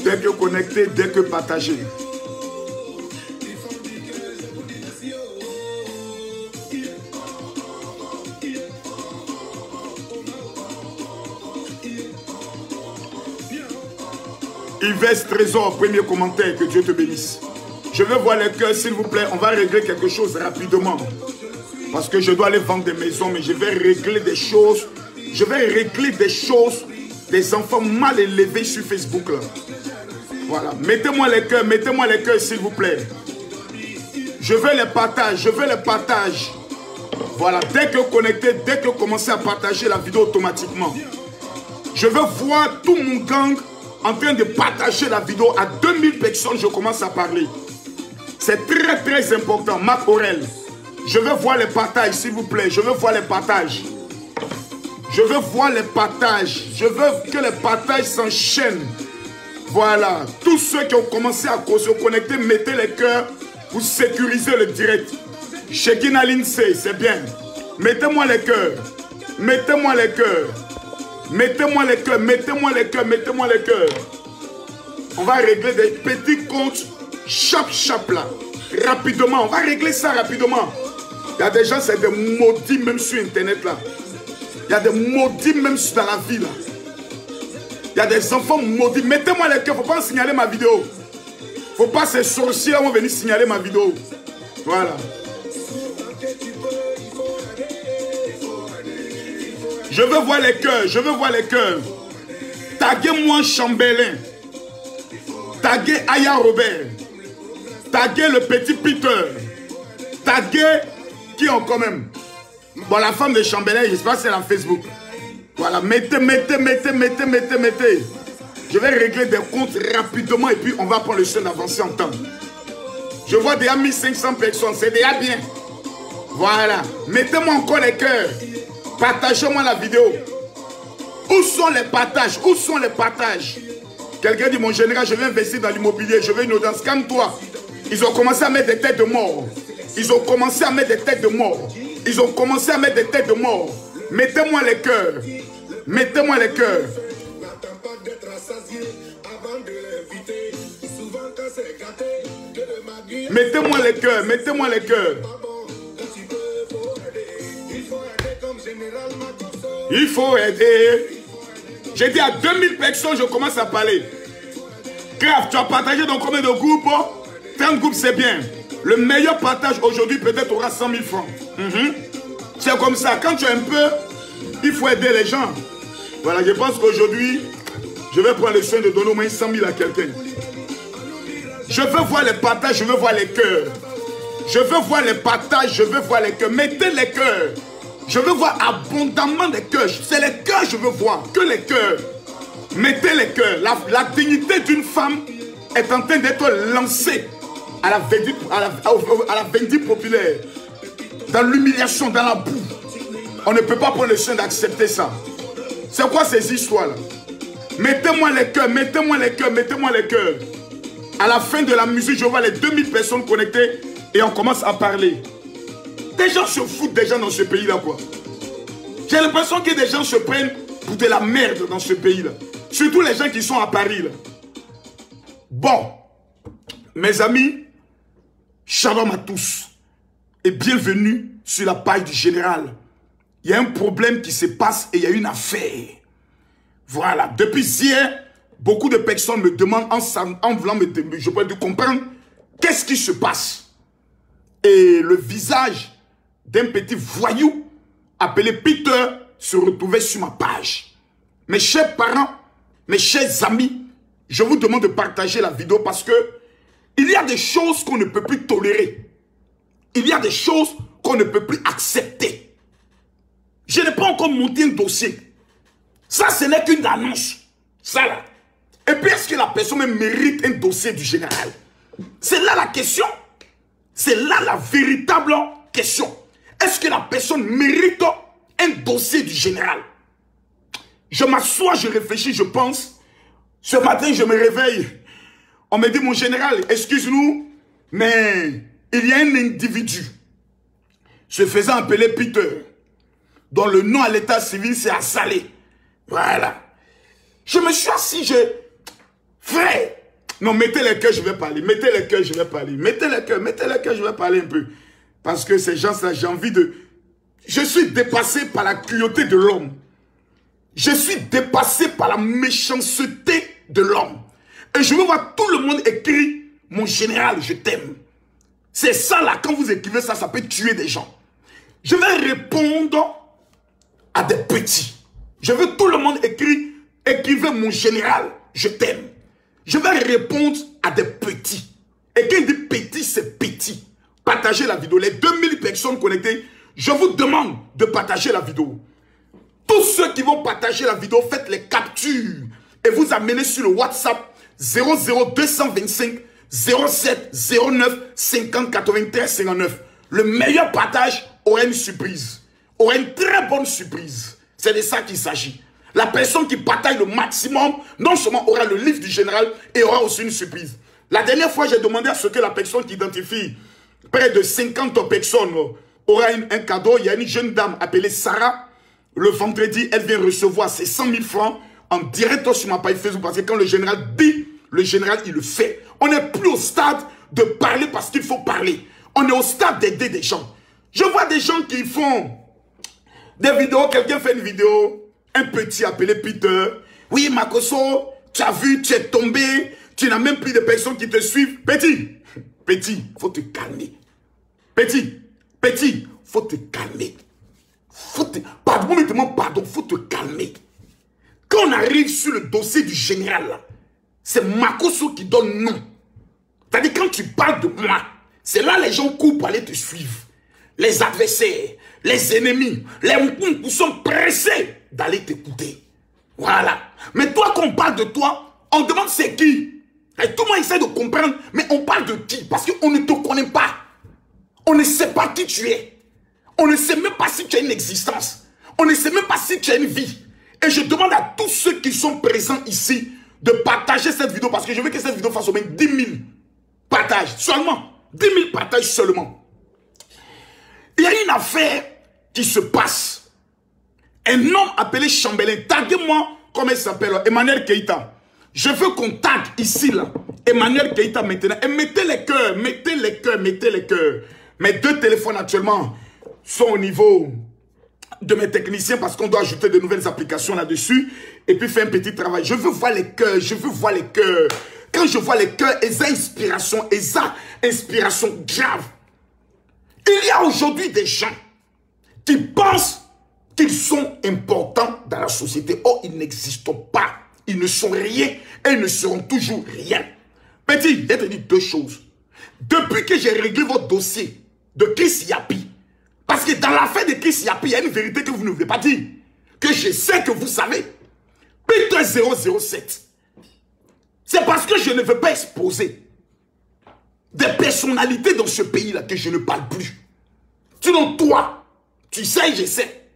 Dès que connecté, dès que partagé. Yves Trésor, premier commentaire, que Dieu te bénisse. Je veux voir les cœurs, s'il vous plaît. On va régler quelque chose rapidement. Parce que je dois aller vendre des maisons, mais je vais régler des choses. Je vais régler des choses des enfants mal élevés sur Facebook là. Voilà, mettez-moi les cœurs s'il vous plaît. Je veux les partages, je veux les partages. Voilà, dès que connecté, dès que commencez à partager la vidéo automatiquement. Je veux voir tout mon gang en train de partager la vidéo à 2000 personnes, je commence à parler. C'est très très important, Marc Aurel. Je veux voir les partages s'il vous plaît, je veux voir les partages. Je veux voir les partages, je veux que les partages s'enchaînent. Voilà, tous ceux qui ont commencé à se connecter, mettez les cœurs pour sécuriser le direct. Shekina Lindsay, c'est bien. Mettez-moi les cœurs. Mettez-moi les cœurs. Mettez-moi les cœurs. Mettez-moi les cœurs. Mettez-moi les cœurs. On va régler des petits comptes chap là. Rapidement. On va régler ça rapidement. Il y a des gens, c'est des maudits même sur Internet là. Il y a des maudits même dans la vie là. Il y a des enfants maudits. Mettez-moi les cœurs. Il ne faut pas signaler ma vidéo. Il ne faut pas ces sorciers vont venir signaler ma vidéo. Voilà. Je veux voir les cœurs. Je veux voir les cœurs. Taguez-moi Chambelin. Taguez Aya Robert. Taguez le petit Peter. Taguez qui ont quand même. Bon, la femme de Chambelin, je ne sais pas si c'est la Facebook. Voilà, mettez. Je vais régler des comptes rapidement et puis on va prendre le soin d'avancer en temps. Je vois déjà 1500 personnes, c'est déjà bien. Voilà, mettez-moi encore les cœurs. Partagez-moi la vidéo. Où sont les partages? Où sont les partages? Quelqu'un dit, mon général, je vais investir dans l'immobilier, je veux une audience. Calme-toi. Ils ont commencé à mettre des têtes de mort. Ils ont commencé à mettre des têtes de mort. Ils ont commencé à mettre des têtes de mort. Mettez-moi les cœurs. Mettez-moi les cœurs. Mettez-moi les cœurs. Mettez-moi les cœurs. Il faut aider. J'ai dit à 2000 personnes, je commence à parler. Grave, tu as partagé dans combien de groupes? 30 groupes, c'est bien. Le meilleur partage aujourd'hui, peut-être, aura 100 000 francs. C'est comme ça. Quand tu as un peu, il faut aider les gens. Voilà, je pense qu'aujourd'hui, je vais prendre le soin de donner au moins 100 000 à quelqu'un. Je veux voir les partages, je veux voir les cœurs. Je veux voir les partages, je veux voir les cœurs. Mettez les cœurs. Je veux voir abondamment les cœurs. C'est les cœurs que je veux voir, que les cœurs. Mettez les cœurs. La dignité d'une femme est en train d'être lancée à la vindicte populaire. Dans l'humiliation, dans la boue. On ne peut pas prendre le soin d'accepter ça. C'est quoi ces histoires-là? Mettez-moi les cœurs, mettez-moi les cœurs, mettez-moi les cœurs. À la fin de la musique, je vois les 2000 personnes connectées et on commence à parler. Des gens se foutent des gens dans ce pays-là, quoi. J'ai l'impression que des gens se prennent pour de la merde dans ce pays-là. Surtout les gens qui sont à Paris, là. Bon, mes amis, shalom à tous et bienvenue sur la page du général. Il y a un problème qui se passe et il y a une affaire. Voilà, depuis hier, beaucoup de personnes me demandent en voulant je peux comprendre qu'est-ce qui se passe. Et le visage d'un petit voyou appelé Peter se retrouvait sur ma page. Mes chers parents, mes chers amis, je vous demande de partager la vidéo parce que il y a des choses qu'on ne peut plus tolérer. Il y a des choses qu'on ne peut plus accepter. Je n'ai pas encore monté un dossier. Ça, ce n'est qu'une annonce. Ça là. Et puis, est-ce que la personne même mérite un dossier du général? C'est là la question. C'est là la véritable question. Est-ce que la personne mérite un dossier du général? Je m'assois, je réfléchis, je pense. Ce matin, je me réveille. On me dit, mon général, excuse-nous, mais il y a un individu se faisant appeler Peter, dont le nom à l'état civil, c'est Assalé. Voilà. Je me suis assis, frère, non, mettez les cœurs, je vais parler. Mettez les cœurs, je vais parler. Mettez les cœurs, je vais parler un peu. Parce que ces gens-là, j'ai envie de... Je suis dépassé par la cruauté de l'homme. Je suis dépassé par la méchanceté de l'homme. Et je veux voir tout le monde écrire, mon général, je t'aime. C'est ça là, quand vous écrivez ça, ça peut tuer des gens. Je vais répondre à des petits. Je veux tout le monde écrire, écrivez mon général, je t'aime. Je vais répondre à des petits. Et quand il dit petit, c'est petit. Partagez la vidéo. Les 2000 personnes connectées, je vous demande de partager la vidéo. Tous ceux qui vont partager la vidéo, faites les captures et vous amenez sur le WhatsApp 00225 07 09 50 93 59. Le meilleur partage aura une surprise. Aura une très bonne surprise. C'est de ça qu'il s'agit. La personne qui partage le maximum, non seulement aura le livre du général, et aura aussi une surprise. La dernière fois, j'ai demandé à ce que la personne qui identifie près de 50 personnes aura un cadeau. Il y a une jeune dame appelée Sarah. Le vendredi, elle vient recevoir ses 100 000 francs en direct sur ma page Facebook. Parce que quand le général dit, le général, il le fait. On n'est plus au stade de parler parce qu'il faut parler. On est au stade d'aider des gens. Je vois des gens qui font des vidéos. Quelqu'un fait une vidéo, un petit appelé Peter. Oui, Makoso, tu as vu, tu es tombé. Tu n'as même plus de personnes qui te suivent. Petit, faut te calmer. Petit, faut te calmer. Pardon, faut te calmer. Quand on arrive sur le dossier du général, c'est Makoso qui donne nom. C'est-à-dire, quand tu parles de moi, c'est là les gens courent pour aller te suivre. Les adversaires, les ennemis, les Moukounkou sont pressés d'aller t'écouter. Voilà. Mais toi, quand on parle de toi, on demande c'est qui. Et tout le monde essaie de comprendre, mais on parle de qui? Parce qu'on ne te connaît pas. On ne sait pas qui tu es. On ne sait même pas si tu as une existence. On ne sait même pas si tu as une vie. Et je demande à tous ceux qui sont présents ici de partager cette vidéo parce que je veux que cette vidéo fasse au moins 10 000 partages. Seulement. 10 000 partages seulement. Il y a une affaire qui se passe. Un homme appelé Chambelin. Taguez-moi comment il s'appelle. Emmanuel Keïta. Je veux qu'on tague ici là. Emmanuel Keïta maintenant. Et mettez les cœurs. Mettez les cœurs. Mettez les cœurs. Mes deux téléphones actuellement sont au niveau de mes techniciens parce qu'on doit ajouter de nouvelles applications là-dessus et puis faire un petit travail. Je veux voir les cœurs, je veux voir les cœurs. Quand je vois les cœurs, ils ont inspiration grave. Il y a aujourd'hui des gens qui pensent qu'ils sont importants dans la société. Oh, ils n'existent pas. Ils ne sont rien et ils ne seront toujours rien. Petit, je vais te dire deux choses. Depuis que j'ai réglé votre dossier de Chris Yapi, parce que dans l'affaire de Chris Yapi, il y a une vérité que vous ne voulez pas dire. Que je sais que vous savez. Peter 007. C'est parce que je ne veux pas exposer des personnalités dans ce pays-là que je ne parle plus. Sinon, toi, tu sais, je sais.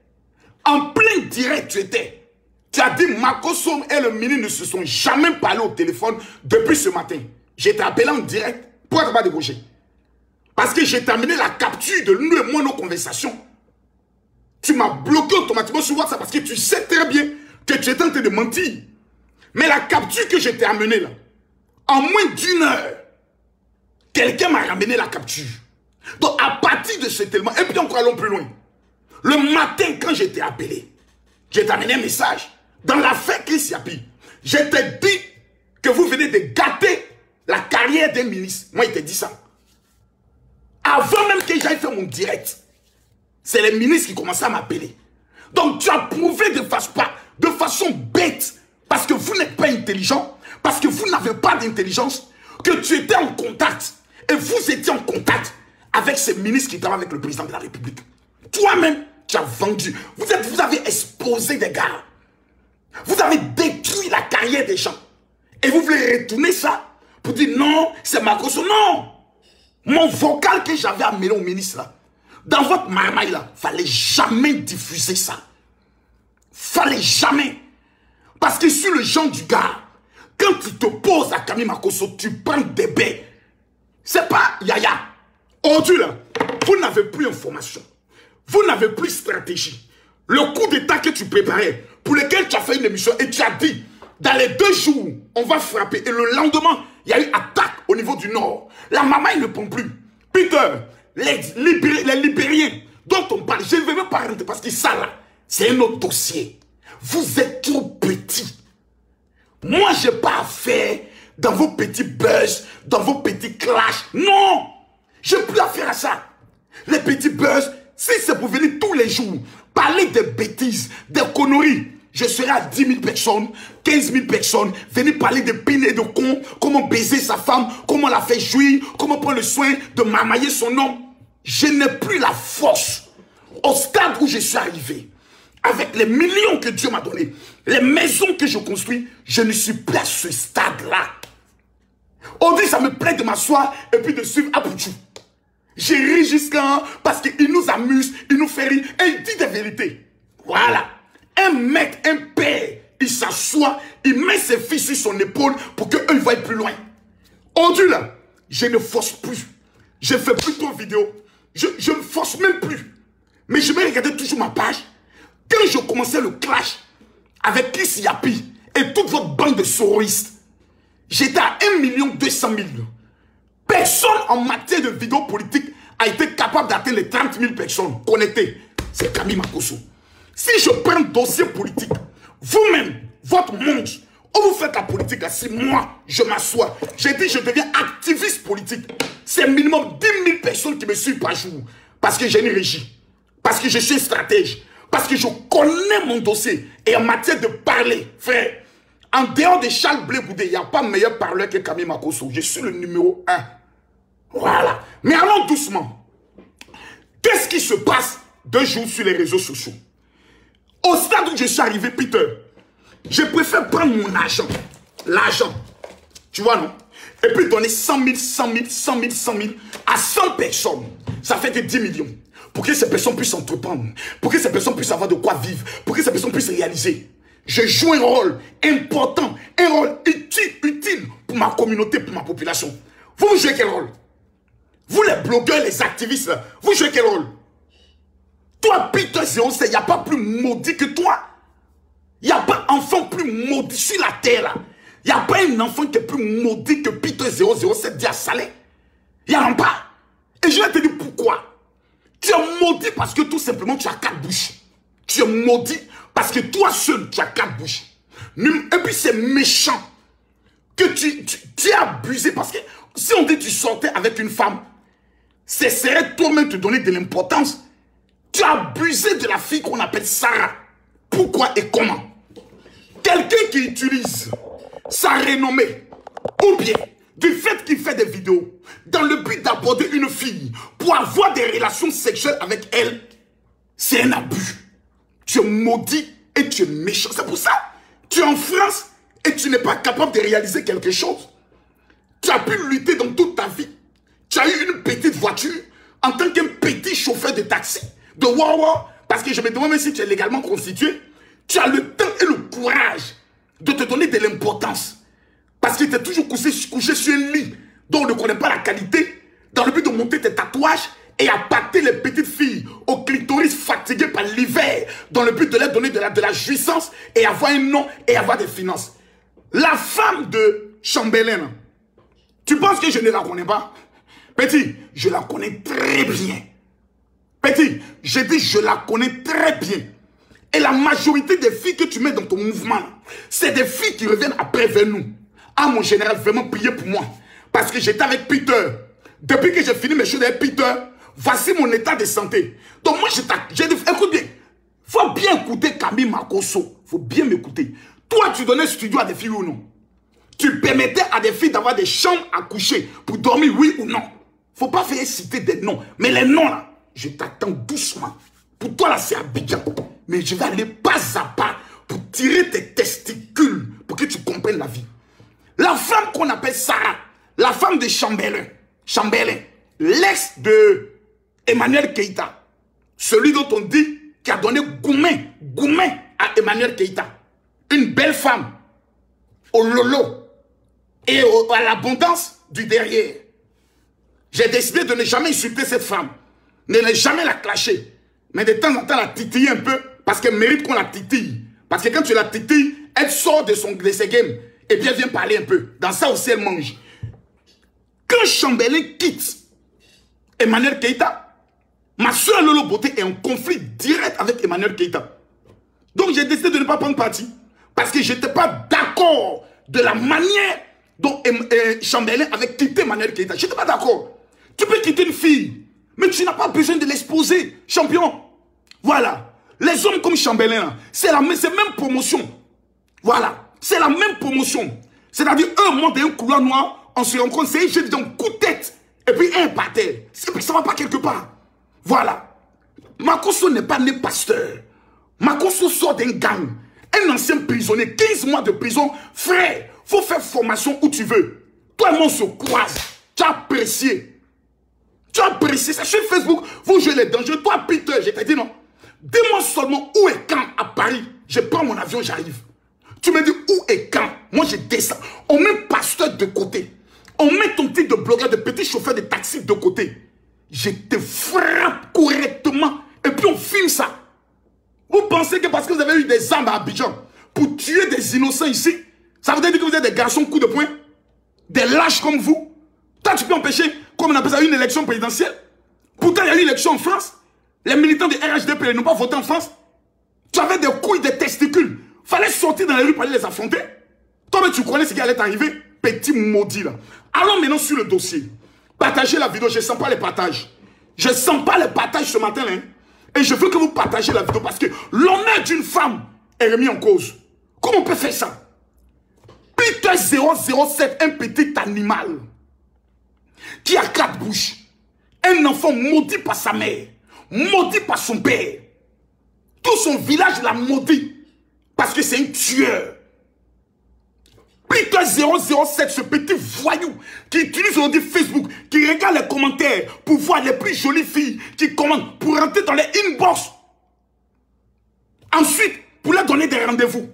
En plein direct, tu étais. Tu as dit, Makoso et le ministre ne se sont jamais parlé au téléphone depuis ce matin. J'ai appelé en direct pour être pas débauché. Parce que j'ai terminé la capture de nous et moi, nos conversations. Tu m'as bloqué automatiquement sur WhatsApp parce que tu sais très bien que tu étais en train de mentir. Mais la capture que je t'ai amenée là, en moins d'une heure, quelqu'un m'a ramené la capture. Donc à partir de cet élément, et puis encore allons plus loin. Le matin quand je t'ai appelé, je t'ai amené un message. Dans l'affaire Chris Yapi, je t'ai dit que vous venez de gâter la carrière d'un ministre. Moi, il t'a dit ça. Avant même que j'aille faire mon direct, c'est les ministres qui commençaient à m'appeler. Donc tu as prouvé de façon bête, parce que vous n'êtes pas intelligent, parce que vous n'avez pas d'intelligence, que tu étais en contact, et vous étiez en contact avec ces ministres qui travaillent avec le président de la République. Toi-même, tu as vendu. Vous avez exposé des gars. Vous avez détruit la carrière des gens. Et vous voulez retourner ça pour dire non, c'est Makoso. Non! Mon vocal que j'avais amené au ministre là, Dans votre marmaille là, fallait jamais diffuser ça. Fallait jamais. Parce que sur le genre du gars, quand tu te poses à Camille Makosso, tu prends des baies. C'est pas Yaya. Aujourd'hui là, vous n'avez plus information. Vous n'avez plus stratégie. Le coup d'état que tu préparais, pour lequel tu as fait une émission et tu as dit, dans les 2 jours, on va frapper. Et le lendemain, il y a eu attaque au niveau du nord. La maman, il ne prend plus. Peter, les Libériens dont on parle, je ne vais même pas rentrer parce que ça là, c'est un autre dossier. Vous êtes trop petits. Moi, je n'ai pas affaire dans vos petits buzz, dans vos petits clashs. Non! Je n'ai plus affaire à ça. Les petits buzz, si c'est pour venir tous les jours, parler des bêtises, des conneries, je serai à 10 000 personnes, 15 000 personnes, venir parler de pines et de cons, comment baiser sa femme, comment la faire jouir, comment prendre le soin de marmailler son homme. Je n'ai plus la force. Au stade où je suis arrivé, avec les millions que Dieu m'a donnés, les maisons que je construis, je ne suis plus à ce stade-là. Aujourd'hui, ça me plaît de m'asseoir et puis de suivre Apouchou. J'ai ri jusqu'à parce qu'il nous amuse, il nous fait rire et il dit des vérités. Voilà. Un mec, un père, il s'assoit, il met ses fils sur son épaule pour qu'eux ils voient plus loin. Aujourd'hui là, je ne force plus. Je fais plus trop de vidéos. Je ne force même plus. Mais je vais regarder toujours ma page. Quand je commençais le clash avec Chris Yapi et toute votre bande de soroistes, j'étais à 1 200 000. Personne en matière de vidéos politiques a été capable d'atteindre les 30 000 personnes connectées. C'est Camille Makosso. Si je prends un dossier politique, vous-même, votre monde, où vous faites la politique, là, si moi, je m'assois, j'ai dit je deviens activiste politique, c'est minimum 10 000 personnes qui me suivent par jour. Parce que j'ai une régie, parce que je suis stratège, parce que je connais mon dossier. Et en matière de parler, frère, en dehors de Charles Blé Goudé, il n'y a pas meilleur parleur que Camille Makosso. Je suis le numéro 1. Voilà. Mais allons doucement. Qu'est-ce qui se passe 2 jours sur les réseaux sociaux? Au stade où je suis arrivé, Peter, je préfère prendre mon argent, l'argent, tu vois non? Et puis donner 100 000, 100 000, 100 000, 100 000 à 100 personnes. Ça fait que 10 millions. Pour que ces personnes puissent entreprendre, pour que ces personnes puissent avoir de quoi vivre, pour que ces personnes puissent réaliser. Je joue un rôle important, un rôle utile pour ma communauté, pour ma population. Vous jouez quel rôle? Vous les blogueurs, les activistes, là, vous jouez quel rôle? Toi, Peter 07, il n'y a pas plus maudit que toi. Il n'y a pas enfant plus maudit sur la terre là. Il n'y a pas un enfant qui est plus maudit que Peter 007 dit à Salé. Il n'y en a pas. Et je vais te dire pourquoi. Tu es maudit parce que tout simplement tu as 4 bouches. Tu es maudit parce que toi seul tu as 4 bouches. Et puis c'est méchant que tu es abusé parce que si on dit que tu sortais avec une femme, ce serait toi-même te donner de l'importance. Tu as abusé de la fille qu'on appelle Sarah. Pourquoi et comment? Quelqu'un qui utilise sa renommée ou bien du fait qu'il fait des vidéos dans le but d'aborder une fille pour avoir des relations sexuelles avec elle, c'est un abus. Tu es maudit et tu es méchant. C'est pour ça tu es en France et tu n'es pas capable de réaliser quelque chose. Tu as pu lutter dans toute ta vie. Tu as eu une petite voiture en tant qu'un petit chauffeur de taxi, de Wawa, parce que je me demande même si tu es légalement constitué. Tu as le temps et le courage de te donner de l'importance. Parce que tu es toujours couché sur un lit dont on ne connaît pas la qualité, dans le but de monter tes tatouages et à pâter les petites filles au clitoris fatiguées par l'hiver, dans le but de leur donner de la jouissance et avoir un nom et avoir des finances. La femme de Chambellan, tu penses que je ne la connais pas? Petit, je la connais très bien. Petit, j'ai dit je la connais très bien. Et la majorité des filles que tu mets dans ton mouvement, c'est des filles qui reviennent après vers nous. Ah mon général, vraiment priez pour moi. Parce que j'étais avec Peter. Depuis que j'ai fini mes choses avec Peter, voici mon état de santé. Donc moi, j'ai dit, écoute bien, faut bien écouter Camille Makosso. Faut bien m'écouter. Toi, tu donnais studio à des filles ou non? Tu permettais à des filles d'avoir des chambres à coucher pour dormir, oui ou non? Faut pas faire citer des noms. Mais les noms là, je t'attends doucement. Pour toi là, c'est Abidjan. Mais je vais aller pas à pas pour tirer tes testicules pour que tu comprennes la vie. La femme qu'on appelle Sarah, la femme de Chambellan, l'ex de Emmanuel Keïta. Celui dont on dit qui a donné Goumen à Emmanuel Keïta. Une belle femme. Au lolo. Et à l'abondance du derrière. J'ai décidé de ne jamais insulter cette femme. De ne jamais la clasher. Mais de temps en temps la titiller un peu. Parce qu'elle mérite qu'on la titille. Parce que quand tu la titilles, elle sort de ses games. Et puis elle vient parler un peu. Dans ça aussi elle mange. Quand Chambelin quitte Emmanuel Keïta, ma soeur Lolo Beauté est en conflit direct avec Emmanuel Keïta. Donc j'ai décidé de ne pas prendre parti. Parce que je n'étais pas d'accord de la manière dont Chambelin avait quitté Emmanuel Keïta. Je n'étais pas d'accord. Tu peux quitter une fille, mais tu n'as pas besoin de l'exposer, champion. Voilà. Les hommes comme Chambelin, c'est la même promotion. Voilà. C'est la même promotion. C'est-à-dire, eux montent dans un couloir noir, on se rencontre, c'est un jeu de coup de tête. Et puis un par terre. Ça ne va pas quelque part. Voilà. Makosso n'est pas né pasteur. Makosso sort d'un gang. Un ancien prisonnier, 15 mois de prison. Frère, faut faire formation où tu veux. Toi et moi, on se croise. Tu as apprécié. Tu as apprécié. C'est sur Facebook. Vous jouez les dangers. Toi, Peter, je t'ai dit non. Dis-moi seulement où et quand à Paris. Je prends mon avion, j'arrive. Tu me dis où et quand. Moi, je descends. On met pasteur de côté. On met ton titre de blogueur, de petit chauffeur de taxi de côté. Je te frappe correctement. Et puis on filme ça. Vous pensez que parce que vous avez eu des armes à Abidjan pour tuer des innocents ici, ça veut dire que vous êtes des garçons coup de poing? Des lâches comme vous? Toi, tu peux empêcher, comme on appelle ça, une élection présidentielle? Pourtant, il y a eu une élection en France. Les militants de RHDP n'ont pas voté en France. Tu avais des couilles, des testicules. Fallait sortir dans les rues pour aller les affronter. Toi, mais tu connais ce qui allait t'arriver. Petit maudit là. Allons maintenant sur le dossier. Partagez la vidéo, je ne sens pas les partages. Je ne sens pas les partages ce matin. Hein. Et je veux que vous partagez la vidéo parce que l'honneur d'une femme est remis en cause. Comment on peut faire ça? Peter 007, un petit animal qui a 4 bouches. Un enfant maudit par sa mère, maudit par son père. Tout son village l'a maudit parce que c'est un tueur. Peter 007, ce petit voyou qui utilise aujourd'hui Facebook, qui regarde les commentaires pour voir les plus jolies filles qui commandent pour rentrer dans les inbox. Ensuite, pour leur donner des rendez-vous.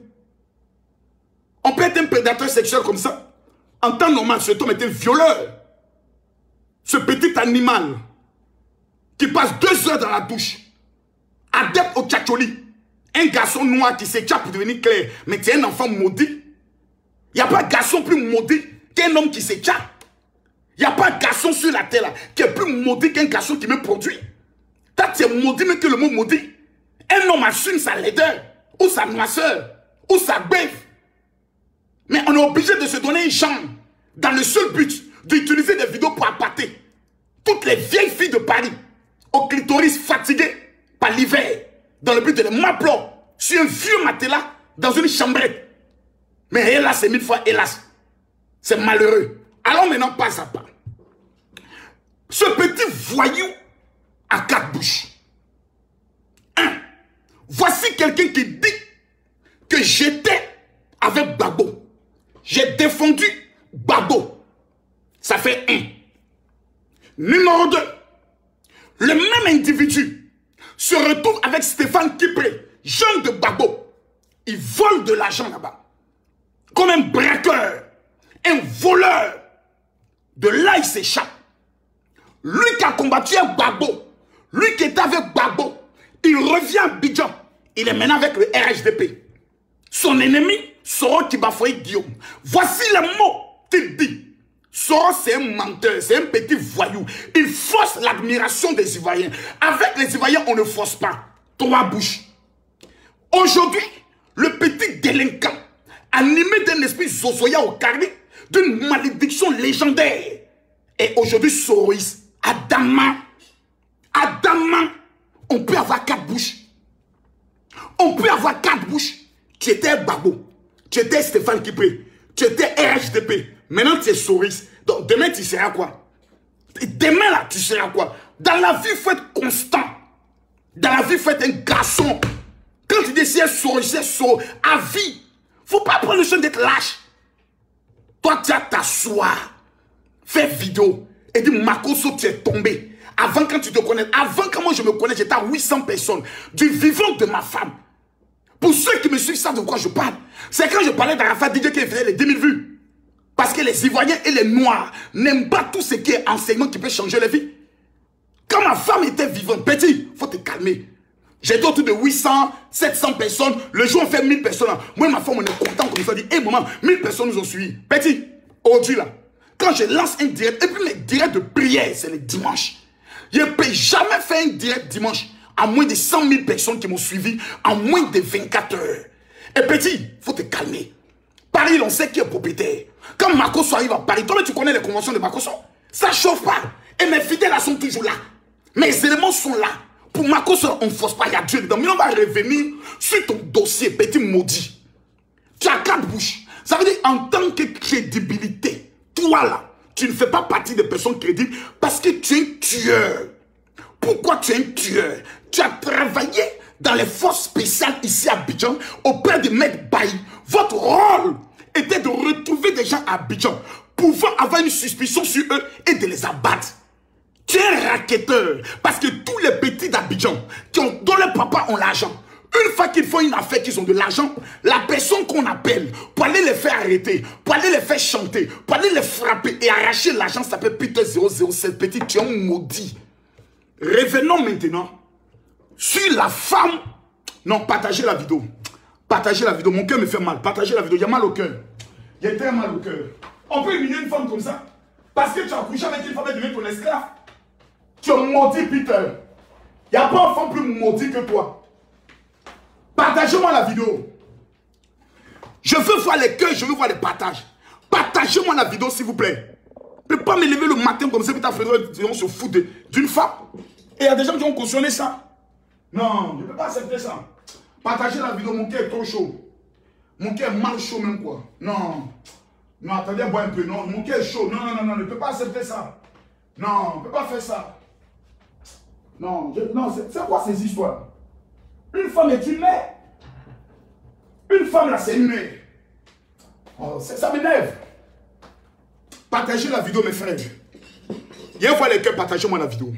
On peut être un prédateur sexuel comme ça. En temps normal, cet homme était violeur. Ce petit animal qui passe 2 heures dans la douche, adepte au tchatcholi, un garçon noir qui s'échappe pour devenir clair, mais tu es un enfant maudit. Il n'y a pas de garçon plus maudit qu'un homme qui s'échappe. Il n'y a pas de garçon sur la terre là, qui est plus maudit qu'un garçon qui me produit. Toi, tu es maudit, mais que le mot maudit. Un homme assume sa laideur, ou sa noisseur, ou sa bête. Mais on est obligé de se donner une chambre dans le seul but d'utiliser des vidéos pour appâter toutes les vieilles filles de Paris au clitoris fatiguées par l'hiver dans le but de les m'appeler sur un vieux matelas dans une chambrette. Mais hélas, c'est 1000 fois hélas. C'est malheureux. Allons maintenant pas à pas. Ce petit voyou a 4 bouches. 1. Voici quelqu'un qui dit que j'étais avec Babo. J'ai défendu Babo. Ça fait 1. Numéro 2. Le même individu se retrouve avec Stéphane Kipré, jeune de Babo. Il vole de l'argent là-bas. Comme un braqueur, un voleur. De là, il s'échappe. Lui qui a combattu avec Babo, lui qui était avec Babo, il revient à Abidjan. Il est maintenant avec le RHDP. Son ennemi, Soro Kibafoye Guillaume. Voici les mots qu'il dit. Soro, c'est un menteur, c'est un petit voyou. Il force l'admiration des Ivoiriens. Avec les Ivoiriens, on ne force pas. 3 bouches. Aujourd'hui, le petit délinquant, animé d'un esprit zozoya au carré, d'une malédiction légendaire. Et aujourd'hui, Soroïs, Adama, on peut avoir 4 bouches. On peut avoir 4 bouches. Tu étais Babo, tu étais Stéphane Kipré, tu étais RHDP. Maintenant, tu es Soroïs. Donc, demain, tu seras quoi? Demain, là, tu seras quoi? Dans la vie, il faut être constant. Dans la vie, il faut être un garçon. Quand tu dis c'est Soroïs, c'est Soroïs, à vie. Faut pas prendre le soin d'être lâche. Toi, tu as t'asseoir, faire vidéo et dire Makosso, tu es tombé. Avant quand tu te connais, avant quand moi je me connais, j'étais à 800 personnes. Du vivant de ma femme. Pour ceux qui me suivent savent de quoi je parle. C'est quand je parlais d'Arafat DJ qui faisait les 10 000 vues. Parce que les Ivoiriens et les Noirs n'aiment pas tout ce qui est enseignement qui peut changer la vie. Quand ma femme était vivante, petit, il faut te calmer. J'étais autour de 800, 700 personnes. Le jour, on fait 1000 personnes. Moi et ma femme, on est content comme ça. On dit, hé maman, 1000 personnes nous ont suivis. Petit, aujourd'hui là, quand je lance un direct, et puis mes directs de prière, c'est le dimanche. Je ne peux jamais faire un direct dimanche à moins de 100 000 personnes qui m'ont suivi en moins de 24 heures. Et petit, il faut te calmer. Paris, on sait qui est propriétaire. Quand Makosso arrive à Paris, toi, tu connais les conventions de Makosso. Ça ne chauffe pas. Et mes fidèles sont toujours là. Mes éléments sont là. Pour Makosso, on ne force pas, il y a Dieu dedans. Mais on va revenir sur ton dossier, petit maudit. Tu as 4 bouches. Ça veut dire, en tant que crédibilité, toi là, tu ne fais pas partie des personnes crédibles parce que tu es un tueur. Pourquoi tu es un tueur? Tu as travaillé dans les forces spéciales ici à Abidjan auprès de Maître Bailly. Votre rôle était de retrouver des gens à Abidjan, pouvant avoir une suspicion sur eux et de les abattre. Tu es un racketteur parce que tous les petits d'Abidjan dont leurs papas ont l'argent, une fois qu'ils font une affaire, qu'ils ont de l'argent, la personne qu'on appelle pour aller les faire arrêter, pour aller les faire chanter, pour aller les frapper et arracher l'argent s'appelle Peter 007. Petit, tu es un maudit. Revenons maintenant sur la femme. Non, partagez la vidéo. Partagez la vidéo. Mon cœur me fait mal. Partagez la vidéo. Il y a mal au cœur. Il y a très mal au cœur. On peut humilier une femme comme ça parce que tu as couché avec une femme et devenu ton esclave. Tu es maudit, Peter. Il n'y a pas un femme plus maudit que toi. Partagez-moi la vidéo. Je veux voir les cœurs, je veux voir les partages. Partagez-moi la vidéo, s'il vous plaît. Je ne peux pas me lever le matin comme ça, on se fout d'une femme. Et il y a des gens qui ont cautionné ça. Non, je ne peux pas accepter ça. Partagez la vidéo, mon cœur est trop chaud. Mon cœur est mal chaud même quoi. Non. Non, attendez, bois un peu. Non, mon cœur est chaud. Non, non, non, non, je ne peux pas accepter ça. Non, on ne peut pas faire ça. Non, non, c'est quoi ces histoires? Une femme est une mère. Une femme là, c'est une mère. Oh, ça m'énerve. Partagez la vidéo, mes frères. Il y a une fois les cœurs, partagez-moi la vidéo.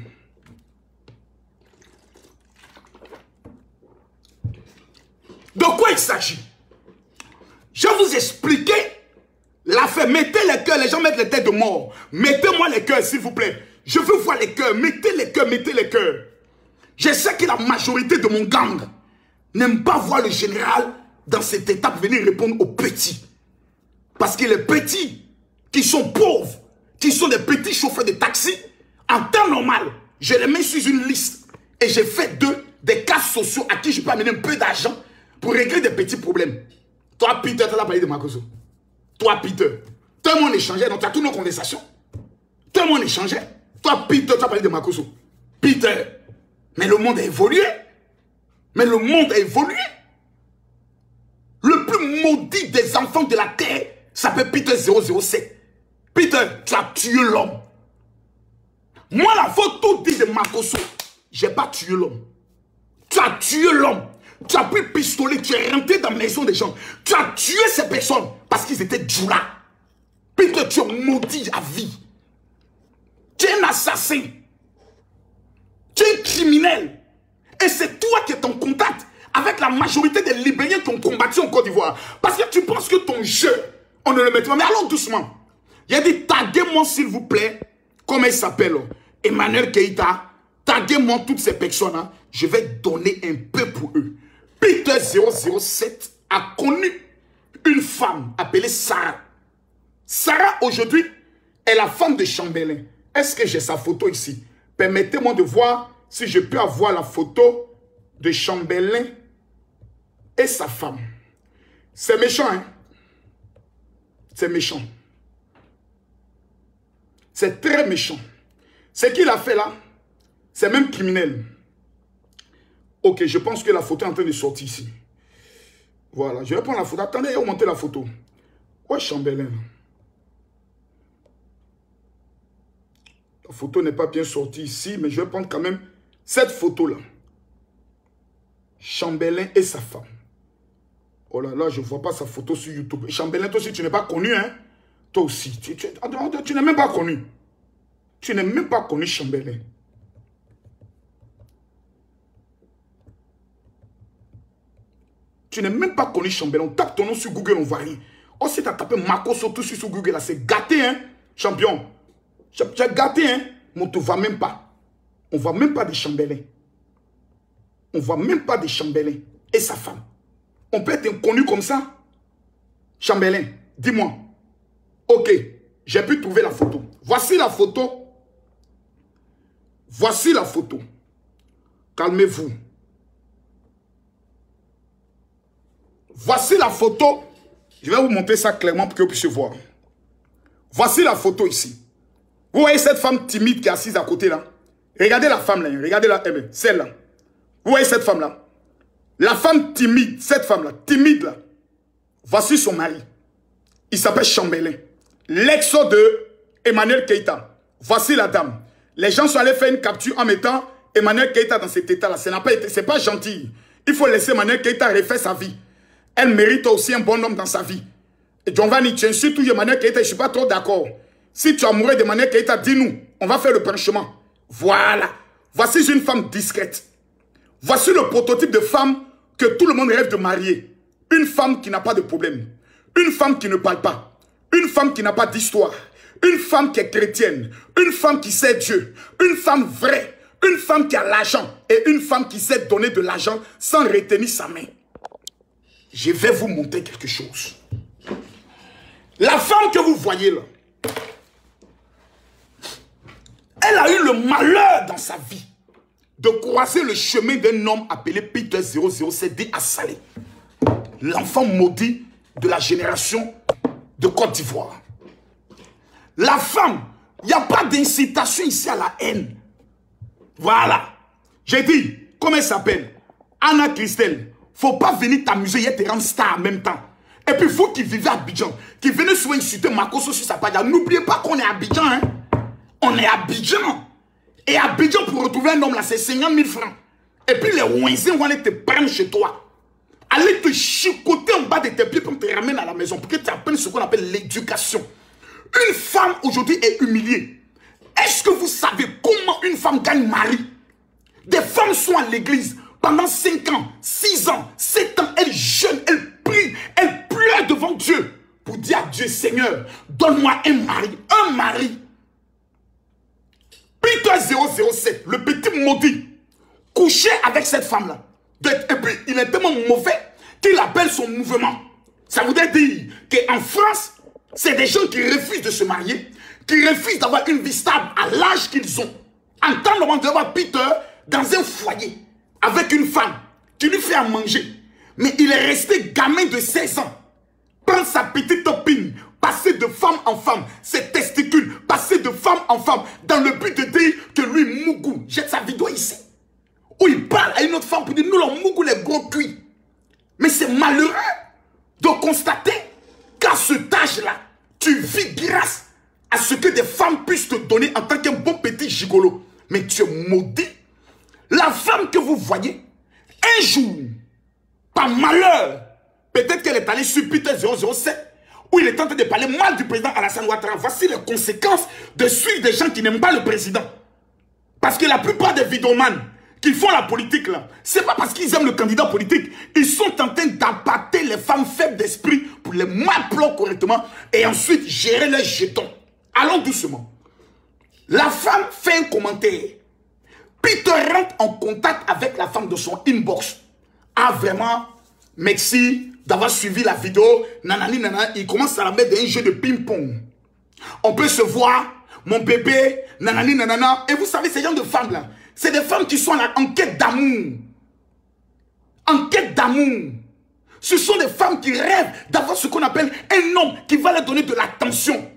De quoi il s'agit? Je vais vous expliquer l'affaire. Mettez les cœurs, les gens mettent les têtes de mort. Mettez-moi les cœurs, s'il vous plaît. Je veux voir les cœurs. Mettez les cœurs, mettez les cœurs. Je sais que la majorité de mon gang n'aime pas voir le général dans cette étape venir répondre aux petits. Parce que les petits qui sont pauvres, qui sont des petits chauffeurs de taxi, en temps normal, je les mets sur une liste et j'ai fait d'eux des cas sociaux à qui je peux amener un peu d'argent pour régler des petits problèmes. Toi, Peter, tu as parlé de Makosso. Toi, Peter, tout le monde échangeait, donc tu as toutes nos conversations. Tout le monde échangeait. Toi, Peter, tu as parlé de Makosso. Peter, mais le monde a évolué. Mais le monde a évolué. Le plus maudit des enfants de la terre s'appelle Peter 007. Peter, tu as tué l'homme. Moi, la photo dit de Makosso, je n'ai pas tué l'homme. Tu as tué l'homme. Tu as pris le pistolet, tu es rentré dans la maison des gens. Tu as tué ces personnes parce qu'ils étaient djoula. Peter, tu es maudit à vie. Tu es un assassin. Tu es un criminel. Et c'est toi qui es en contact avec la majorité des Libériens qui ont combattu en Côte d'Ivoire. Parce que tu penses que ton jeu, on ne le met pas. Mais allons doucement. Il a dit, taguez-moi s'il vous plaît, comment il s'appelle, Emmanuel Keïta. Taguez-moi toutes ces personnes. Hein. Je vais donner un peu pour eux. Peter 007 a connu une femme appelée Sarah. Sarah, aujourd'hui, est la femme de Chambellan. Est-ce que j'ai sa photo ici? Permettez-moi de voir si je peux avoir la photo de Chambellan et sa femme. C'est méchant, hein? C'est méchant. C'est très méchant. Ce qu'il a fait là, c'est même criminel. Ok, je pense que la photo est en train de sortir ici. Voilà, je vais prendre la photo. Attendez, il va monter la photo. Où est Chambellan? La photo n'est pas bien sortie ici, mais je vais prendre quand même cette photo-là. Chambellan et sa femme. Oh là là, je ne vois pas sa photo sur YouTube. Chambellan, toi aussi, tu n'es pas connu, hein? Toi aussi, tu n'es même pas connu. Tu n'es même pas connu, Chambellan. Tu n'es même pas connu chambellan. Tape ton nom sur Google, on voit rien. Oh, si tu as tapé Makoso tout sur Google, là, c'est gâté, hein, champion. Tu as gâté, hein. Mais on ne te voit même pas. On ne voit même pas des chambellans. On ne voit même pas des chambellans. Et sa femme. On peut être inconnu comme ça. Chambellan, dis-moi. Ok, j'ai pu trouver la photo. Voici la photo. Voici la photo. Calmez-vous. Voici la photo. Je vais vous montrer ça clairement pour que vous puissiez voir. Voici la photo ici. Vous voyez cette femme timide qui est assise à côté là. Regardez la femme là. Regardez la, celle-là. Vous voyez cette femme là. La femme timide, cette femme là, timide là. Voici son mari. Il s'appelle Chambellan. L'ex de Emmanuel Keïta. Voici la dame. Les gens sont allés faire une capture en mettant Emmanuel Keïta dans cet état là. C'est pas gentil. Il faut laisser Emmanuel Keïta refaire sa vie. Elle mérite aussi un bon homme dans sa vie. Et Giovanni, tu insultes Emmanuel Keïta, je ne suis pas trop d'accord. Si tu es amoureux d'Emmanuel Keïta, dis-nous. On va faire le penchement. Voilà. Voici une femme discrète. Voici le prototype de femme que tout le monde rêve de marier. Une femme qui n'a pas de problème. Une femme qui ne parle pas. Une femme qui n'a pas d'histoire. Une femme qui est chrétienne. Une femme qui sait Dieu. Une femme vraie. Une femme qui a l'argent. Et une femme qui sait donner de l'argent sans retenir sa main. Je vais vous montrer quelque chose. La femme que vous voyez là, elle a eu le malheur dans sa vie de croiser le chemin d'un homme appelé Peter 007 dit à Salé. L'enfant maudit de la génération de Côte d'Ivoire. La femme, il n'y a pas d'incitation ici à la haine. Voilà. J'ai dit, comment elle s'appelle? Anna Christelle. Faut pas venir t'amuser et te rendre star en même temps. Et puis vous qui vivez à Abidjan, qui venez souvent insulter Makoso sur sa page, n'oubliez pas qu'on est à Abidjan. Hein? On est à Abidjan. Et à Abidjan, pour retrouver un homme là, c'est 50 000 francs. Et puis les ouinzins vont aller te prendre chez toi. Aller te chicoter en bas de tes pieds pour te ramener à la maison. Pour que tu apprennes ce qu'on appelle l'éducation. Une femme aujourd'hui est humiliée. Est-ce que vous savez comment une femme gagne mari? Des femmes sont à l'église. Pendant 5 ans, 6 ans, 7 ans, elle jeûne, elle prie, elle pleure devant Dieu pour dire à Dieu, Seigneur, donne-moi un mari, un mari. Peter 007, le petit maudit, couchait avec cette femme-là. Et puis, il est tellement mauvais qu'il appelle son mouvement. Ça voudrait dire qu'en France, c'est des gens qui refusent de se marier, qui refusent d'avoir une vie stable à l'âge qu'ils ont. En temps normal de voir Peter dans un foyer, avec une femme qui lui fait à manger. Mais il est resté gamin de 16 ans. Prendre sa petite topine, passer de femme en femme, ses testicules, passer de femme en femme, dans le but de dire que lui, Mougou, jette sa vidéo ici. Où il parle à une autre femme pour dire, nous, le Mougou, les gros cuits. Mais c'est malheureux de constater qu'à cet âge-là, tu vis grâce à ce que des femmes puissent te donner en tant qu'un bon petit gigolo. Mais tu es maudit. La femme que vous voyez, un jour, par malheur, peut-être qu'elle est allée sur Peter 007, où il est en train de parler mal du président Alassane Ouattara. Voici les conséquences de suivre des gens qui n'aiment pas le président. Parce que la plupart des vidéomans qui font la politique, là, c'est pas parce qu'ils aiment le candidat politique. Ils sont en train d'appâter les femmes faibles d'esprit pour les manipuler correctement et ensuite gérer leurs jetons. Allons doucement. La femme fait un commentaire. Peter rentre en contact avec la femme de son inbox. Ah vraiment, merci d'avoir suivi la vidéo. Nanani, nanana, il commence à la mettre dans un jeu de ping-pong. On peut se voir, mon bébé, nanani, nanana. Et vous savez, ces gens de femmes-là, c'est des femmes qui sont en quête d'amour. En quête d'amour. Ce sont des femmes qui rêvent d'avoir ce qu'on appelle un homme qui va leur donner de l'attention.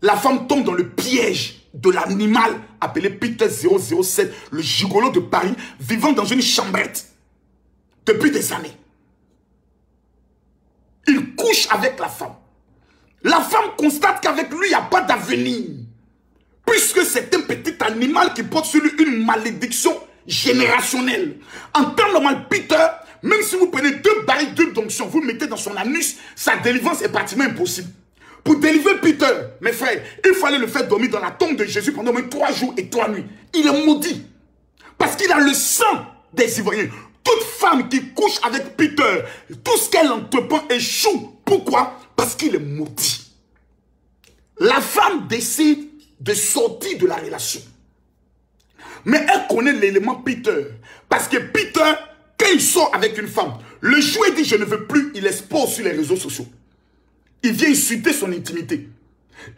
La femme tombe dans le piège de l'animal appelé Peter 007, le gigolo de Paris, vivant dans une chambrette depuis des années. Il couche avec la femme. La femme constate qu'avec lui, il n'y a pas d'avenir. Puisque c'est un petit animal qui porte sur lui une malédiction générationnelle. En temps normal, Peter, même si vous prenez 2 barils d'huile d'onction, vous le mettez dans son anus, sa délivrance est pratiquement impossible. Pour délivrer Peter, mes frères, il fallait le faire dormir dans la tombe de Jésus pendant même 3 jours et 3 nuits. Il est maudit. Parce qu'il a le sang des Ivoiriens. Toute femme qui couche avec Peter, tout ce qu'elle entreprend échoue. Pourquoi? Parce qu'il est maudit. La femme décide de sortir de la relation. Mais elle connaît l'élément Peter. Parce que Peter, quand il sort avec une femme, le jour il dit je ne veux plus, il expose sur les réseaux sociaux. Il vient insulter son intimité.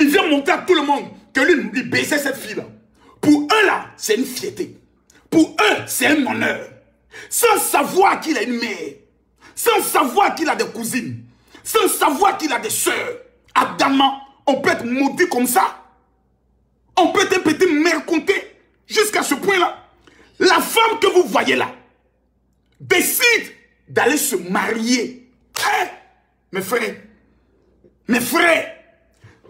Il vient montrer à tout le monde que lui, il baisait cette fille-là. Pour eux là, c'est une fierté. Pour eux, c'est un honneur. Sans savoir qu'il a une mère. Sans savoir qu'il a des cousines. Sans savoir qu'il a des soeurs. Adamant, on peut être maudit comme ça. On peut être un petit merconté. Jusqu'à ce point-là. La femme que vous voyez là décide d'aller se marier. Hein? Mes frères,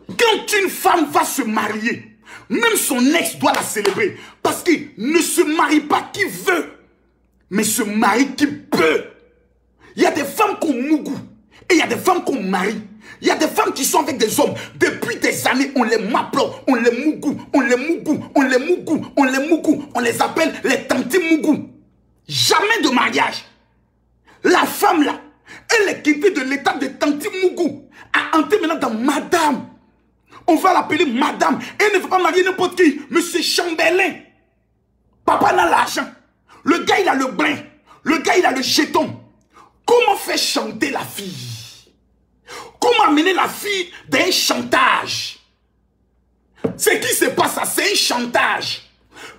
quand une femme va se marier, même son ex doit la célébrer. Parce qu'il ne se marie pas qui veut, mais se marie qui peut. Il y a des femmes qu'on mougou et il y a des femmes qu'on marie. Il y a des femmes qui sont avec des hommes. Depuis des années, on les maplot, on les mougou, on les mougou, on les mougou, on les mougou. On les appelle les tanti mougou. Jamais de mariage. La femme là, elle est quittée de l'état de tanti mougou. À entrer maintenant dans madame. On va l'appeler madame. Elle ne veut pas marier n'importe qui. Monsieur Chambelin. Papa n'a l'argent. Le gars il a le brin. Le gars il a le jeton. Comment faire chanter la fille? Comment amener la fille d'un chantage? Ce qui se passe là, c'est un chantage.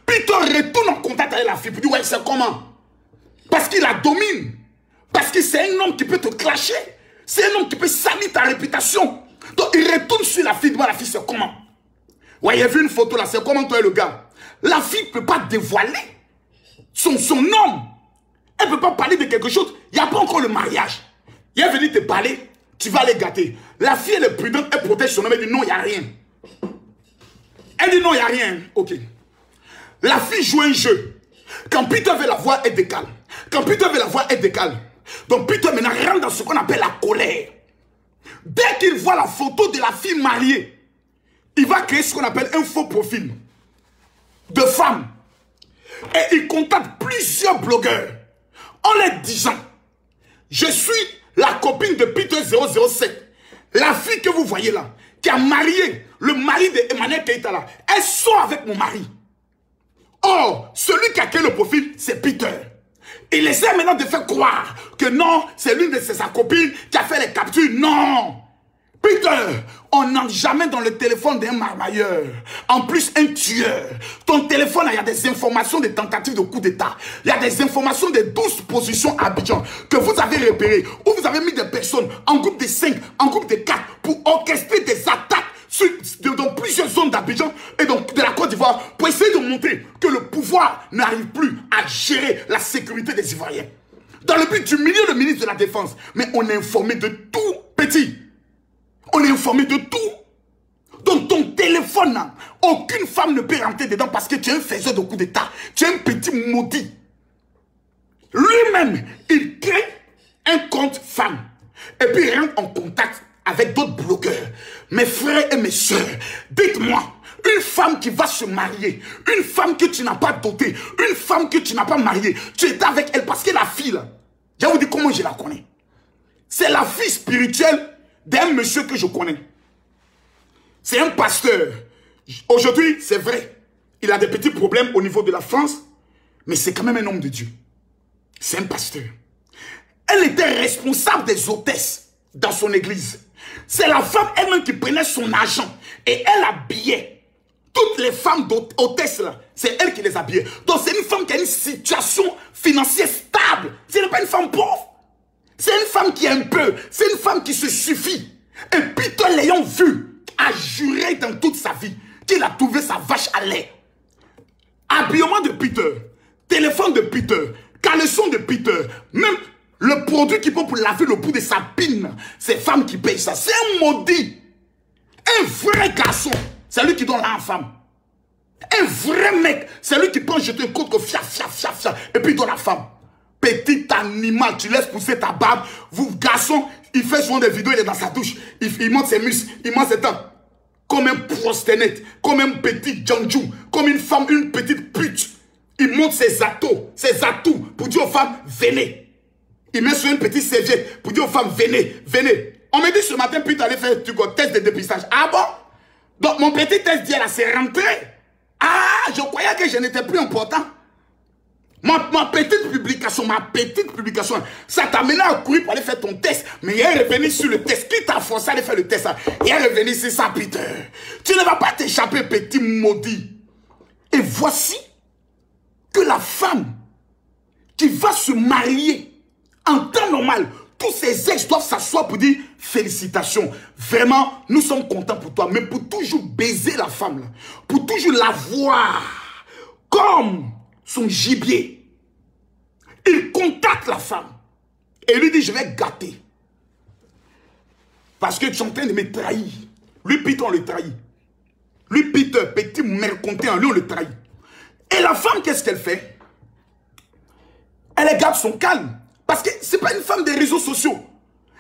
Peter retourne en contact avec la fille pour dire ouais, c'est comment? Parce qu'il la domine. Parce que c'est un homme qui peut te clasher. C'est un homme qui peut salir ta réputation. Donc il retourne sur la fille. La fille, c'est comment? Ouais, il a vu une photo là, c'est comment toi et le gars? La fille ne peut pas dévoiler son homme. Elle ne peut pas parler de quelque chose. Il n'y a pas encore le mariage. Il est venu te parler. Tu vas les gâter. La fille, elle est prudente, elle protège son homme, elle dit non, il n'y a rien. Elle dit non, il n'y a rien. Ok. La fille joue un jeu. Quand Peter veut la voir, elle décale. Quand Peter veut la voir, elle décale. Donc Peter maintenant rentre dans ce qu'on appelle la colère. Dès qu'il voit la photo de la fille mariée, il va créer ce qu'on appelle un faux profil de femme. Et il contacte plusieurs blogueurs en leur disant, je suis la copine de Peter 007, la fille que vous voyez là, qui a marié le mari d'Emmanuel Keïta là, elle sort avec mon mari. Or, celui qui a créé le profil, c'est Peter. Il essaie maintenant de faire croire que non, c'est l'une de sa copines qui a fait les captures. Non! Peter, on n'entre jamais dans le téléphone d'un marmailleur. En plus, un tueur. Ton téléphone, il y a des informations de tentatives de coup d'État. Il y a des informations de 12 positions à Abidjan que vous avez repérées. Où vous avez mis des personnes en groupe de 5, en groupe de 4 pour orchestrer des attaques dans plusieurs zones d'Abidjan et donc de la Côte d'Ivoire pour essayer de montrer que le pouvoir n'arrive plus à gérer la sécurité des Ivoiriens. Dans le but d'humilier le ministre de la Défense. Mais on est informé de tout, petit. On est informé de tout. Donc ton téléphone, aucune femme ne peut rentrer dedans parce que tu es un faiseur de coups d'État. Tu es un petit maudit. Lui-même, il crée un compte femme. Et puis il rentre en contact avec d'autres blogueurs. Mes frères et mes soeurs, dites-moi, une femme qui va se marier, une femme que tu n'as pas dotée, une femme que tu n'as pas mariée, tu étais avec elle parce que la fille là, je vais vous dire comment je la connais. C'est la fille spirituelle d'un monsieur que je connais. C'est un pasteur. Aujourd'hui, c'est vrai, il a des petits problèmes au niveau de la France, mais c'est quand même un homme de Dieu. C'est un pasteur. Elle était responsable des hôtesses dans son église. C'est la femme elle-même qui prenait son argent et elle habillait. Toutes les femmes d'hôtesses là, c'est elle qui les habillait. Donc c'est une femme qui a une situation financière stable. Ce n'est pas une femme pauvre. C'est une femme qui a un peu. C'est une femme qui se suffit. Et Peter l'ayant vu, a juré dans toute sa vie qu'il a trouvé sa vache à lait. Habillement de Peter, téléphone de Peter, caleçon de Peter, même le produit qui peut pour laver le bout de sa pine, c'est femme qui paye ça. C'est un maudit. Un vrai garçon, c'est lui qui donne la femme. Un vrai mec, c'est lui qui prend jeter un côte et puis il donne la femme. Petit animal, tu laisses pousser ta barbe. Vous, garçon, il fait souvent des vidéos, il est dans sa douche. Il monte ses muscles, il monte ses dents. Comme un prostitué, comme un petit djanjou, comme une femme, une petite pute. Il montre ses atouts pour dire aux femmes, venez. Il met sur une petite serviette pour dire aux femmes, venez, venez. On me dit ce matin, puis tu allais faire un test de dépistage. Ah bon? Donc mon petit test d'hier, là, c'est rentré. Ah, je croyais que je n'étais plus important. Ma petite publication, ça t'a amené à courir pour aller faire ton test. Mais il est revenu sur le test. Qui t'a forcé à aller faire le test? Il est revenu sur ça, Peter. Tu ne vas pas t'échapper, petit maudit. Et voici que la femme qui va se marier en temps normal, tous ses ex doivent s'asseoir pour dire félicitations. Vraiment, nous sommes contents pour toi. Mais pour toujours baiser la femme, là, pour toujours la voir comme son gibier, il contacte la femme et lui dit, je vais gâter. Parce que tu es en train de me trahir. Lui, Peter, on le trahit. Lui, Peter, petit mercantin, lui, on le trahit. Et la femme, qu'est-ce qu'elle fait? Elle garde son calme. Parce que ce n'est pas une femme des réseaux sociaux.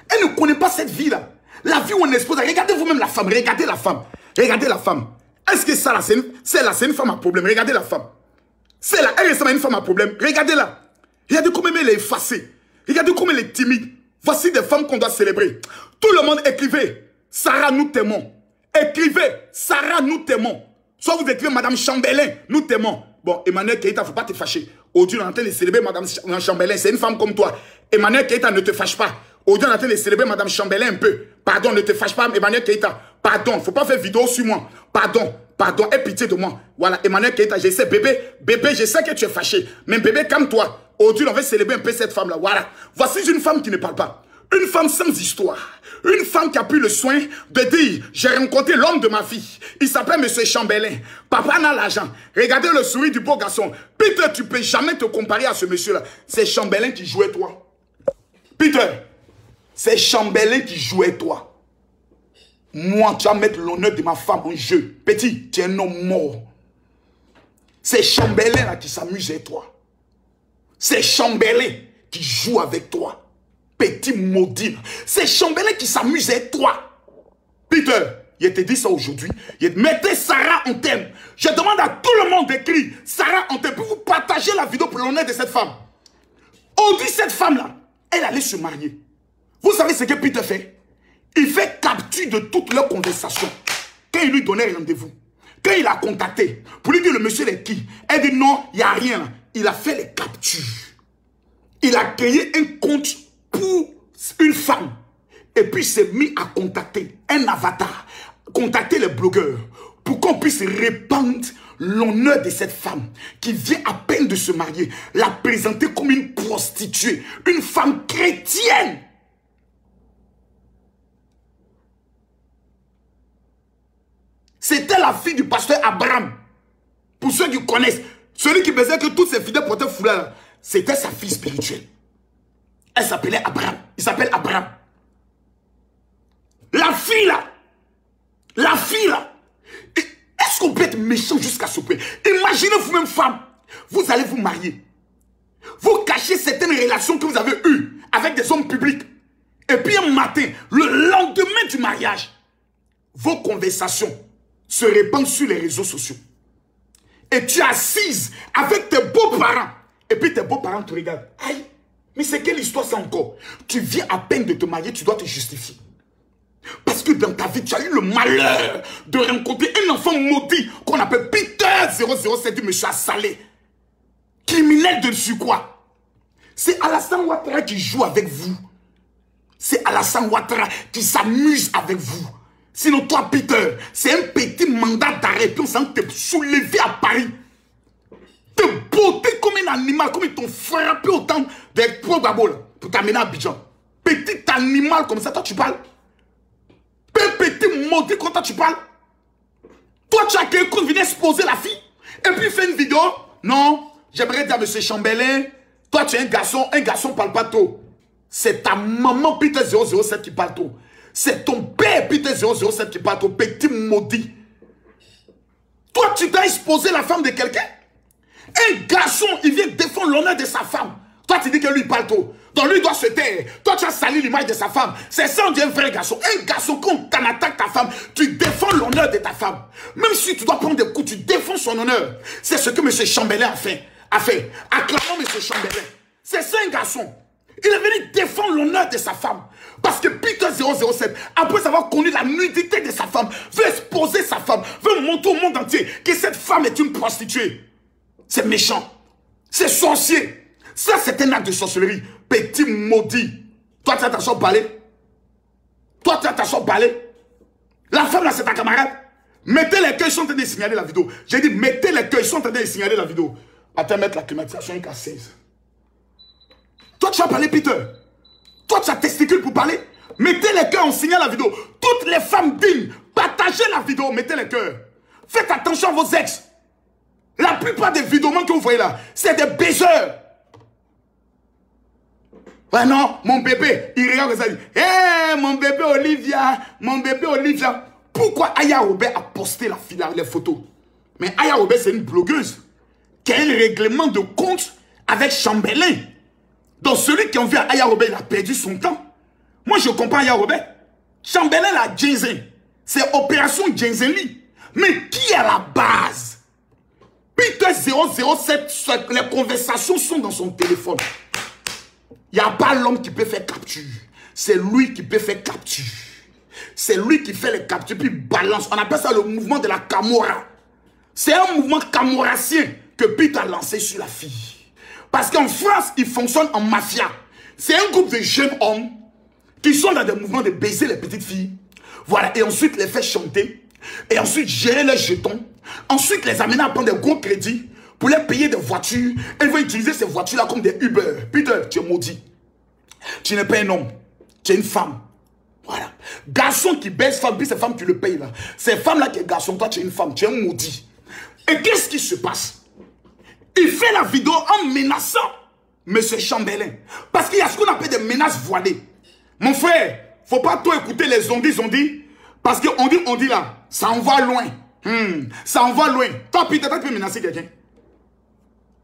Elle ne connaît pas cette vie-là. La vie où on expose. Regardez vous-même la femme. Regardez la femme. Regardez la femme. Est-ce que ça, là, c'est une femme à problème? Regardez la femme. C'est là, elle ressemble à une femme à problème. Regardez-la. Regardez comment elle est effacée. Regardez comment elle est timide. Voici des femmes qu'on doit célébrer. Tout le monde écrivez. Sarah, nous t'aimons. Écrivez. Sarah, nous t'aimons. Soit vous écrivez Madame Chambelin, nous t'aimons. Bon, Emmanuel Keïta, il ne faut pas te fâcher. Aujourd'hui, on est en train de célébrer Madame Chambelin. C'est une femme comme toi. Emmanuel Keïta, ne te fâche pas. Aujourd'hui, on est en train de célébrer Madame Chambelin un peu. Pardon, ne te fâche pas, Emmanuel Keïta. Pardon, il ne faut pas faire vidéo sur moi. Pardon. Pardon, aie pitié de moi. Voilà, Emmanuel Keïta, je sais, bébé, je sais que tu es fâché. Mais bébé, calme-toi. Aujourd'hui, on va célébrer un peu cette femme-là. Voilà. Voici une femme qui ne parle pas. Une femme sans histoire. Une femme qui a pris le soin de dire, j'ai rencontré l'homme de ma vie. Il s'appelle Monsieur Chambelin. Papa n'a l'argent. Regardez le sourire du beau garçon. Peter, tu ne peux jamais te comparer à ce monsieur-là. C'est Chambelin qui jouait toi. Peter, c'est Chambelin qui jouait toi. Moi, tu vas mettre l'honneur de ma femme en jeu. Petit, tu es un homme mort. C'est Chambelin là qui s'amuse avec toi. C'est Chambelin qui joue avec toi. Petit maudit. C'est Chambelin qui s'amuse avec toi. Peter, il te dit ça aujourd'hui. Mettez Sarah en thème. Je demande à tout le monde d'écrire Sarah en thème. Pour vous partager la vidéo pour l'honneur de cette femme. On dit cette femme-là, elle allait se marier. Vous savez ce que Peter fait? Il fait capture de toutes leurs conversations. Quand il lui donnait rendez-vous, quand il a contacté, pour lui dire le monsieur est qui? Elle dit non, il n'y a rien. Il a fait les captures. Il a créé un compte pour une femme. Et puis il s'est mis à contacter un avatar. Contacter les blogueurs. Pour qu'on puisse répandre l'honneur de cette femme qui vient à peine de se marier. La présenter comme une prostituée. Une femme chrétienne. C'était la fille du pasteur Abraham. Pour ceux qui connaissent, celui qui pensait que tous ses fidèles portaient foulard, c'était sa fille spirituelle. Elle s'appelait Abraham. Il s'appelle Abraham. La fille là. Est-ce qu'on peut être méchant jusqu'à ce point? Imaginez vous-même femme. Vous allez vous marier. Vous cachez certaines relations que vous avez eues avec des hommes publics. Et puis un matin, le lendemain du mariage, vos conversations se répandent sur les réseaux sociaux. Et tu es assise avec tes beaux-parents. Et puis tes beaux-parents te regardent. Aïe, mais c'est quelle histoire ça encore? Tu viens à peine de te marier, tu dois te justifier. Parce que dans ta vie, tu as eu le malheur de rencontrer un enfant maudit qu'on appelle Peter 007 du monsieur Assalé. Criminel de dessus quoi? C'est Alassane Ouattara qui joue avec vous. C'est Alassane Ouattara qui s'amuse avec vous. Sinon, toi, Peter, c'est un petit mandat d'arrêt. Puis on s'en te soulever à Paris. Te botter comme un animal, comme ils t'ont frappé autant des pro-gabo pour t'amener à Abidjan. Petit animal comme ça, toi, tu parles. Petit maudit, quand toi, tu parles. Toi, tu as quelqu'un qui vient exposer la fille. Et puis, il fait une vidéo. Non, j'aimerais dire à M. Chambelin, toi, tu es un garçon parle pas trop. C'est ta maman, Peter 007, qui parle trop. C'est ton père, Peter 007, qui parle trop. Petit maudit. Toi, tu dois exposer la femme de quelqu'un. Un garçon, il vient défendre l'honneur de sa femme. Toi, tu dis que lui, il parle trop. Donc, lui, il doit se taire. Toi, tu as sali l'image de sa femme. C'est ça, on dit un vrai garçon. Un garçon, quand tu attaques ta femme, tu défends l'honneur de ta femme. Même si tu dois prendre des coups, tu défends son honneur. C'est ce que M. Chambelin a fait a fait. Acclamons M. Chambelin. C'est ça un garçon. Il est venu défendre l'honneur de sa femme. Parce que Peter 007, après avoir connu la nudité de sa femme, veut exposer sa femme, veut montrer au monde entier que cette femme est une prostituée. C'est méchant. C'est sorcier. Ça, c'est un acte de sorcellerie. Petit maudit. Toi, tu as ta soeur parler. Toi, tu as ta soeur parler. La femme, là, c'est ta camarade. Mettez les cœurs, ils sont en train de signaler la vidéo. J'ai dit, mettez les cœurs, ils sont en train de signaler la vidéo. Attends, mettre la climatisation jusqu'à 16. Toi, tu as parlé, Peter. Toi, tu as testicule pour parler. Mettez les cœurs, on signale la vidéo. Toutes les femmes dignes, partagez la vidéo, mettez les cœurs. Faites attention à vos ex. La plupart des vidéos que vous voyez là, c'est des baiseurs. Ouais, non, mon bébé, il regarde ça, il dit, hé, mon bébé Olivia, mon bébé Olivia. Pourquoi Aya Robert a posté les photos? Mais Aya Robert, c'est une blogueuse qui a un règlement de compte avec Chambelin. Donc, celui qui envie à Aya Robert, il a perdu son temps. Moi, je comprends Aya Robert. Chambelin, la Jensen. C'est opération Jensenly. Mais qui est à la base? Peter 007, les conversations sont dans son téléphone. Il n'y a pas l'homme qui peut faire capture. C'est lui qui peut faire capture. C'est lui qui fait les captures, puis balance. On appelle ça le mouvement de la Camorra. C'est un mouvement camorassien que Peter a lancé sur la fille. Parce qu'en France, il fonctionne en mafia. C'est un groupe de jeunes hommes qui sont dans des mouvements de baiser les petites filles. Voilà, et ensuite les faire chanter. Et ensuite gérer leurs jetons. Ensuite les amener à prendre des gros crédits pour les payer des voitures. Et ils vont utiliser ces voitures-là comme des Uber. Peter, tu es maudit. Tu n'es pas un homme. Tu es une femme. Voilà. Garçon qui baisse femme, puis ces femmes, tu le payes là. Ces femmes-là qui est garçon, toi tu es une femme, tu es un maudit. Et qu'est-ce qui se passe? Il fait la vidéo en menaçant M. Chambelin. Parce qu'il y a ce qu'on appelle des menaces voilées. Mon frère, faut pas trop écouter les on-dit. Parce que on dit là, ça en va loin. Ça en va loin. Toi, Peter, tu peux menacer quelqu'un.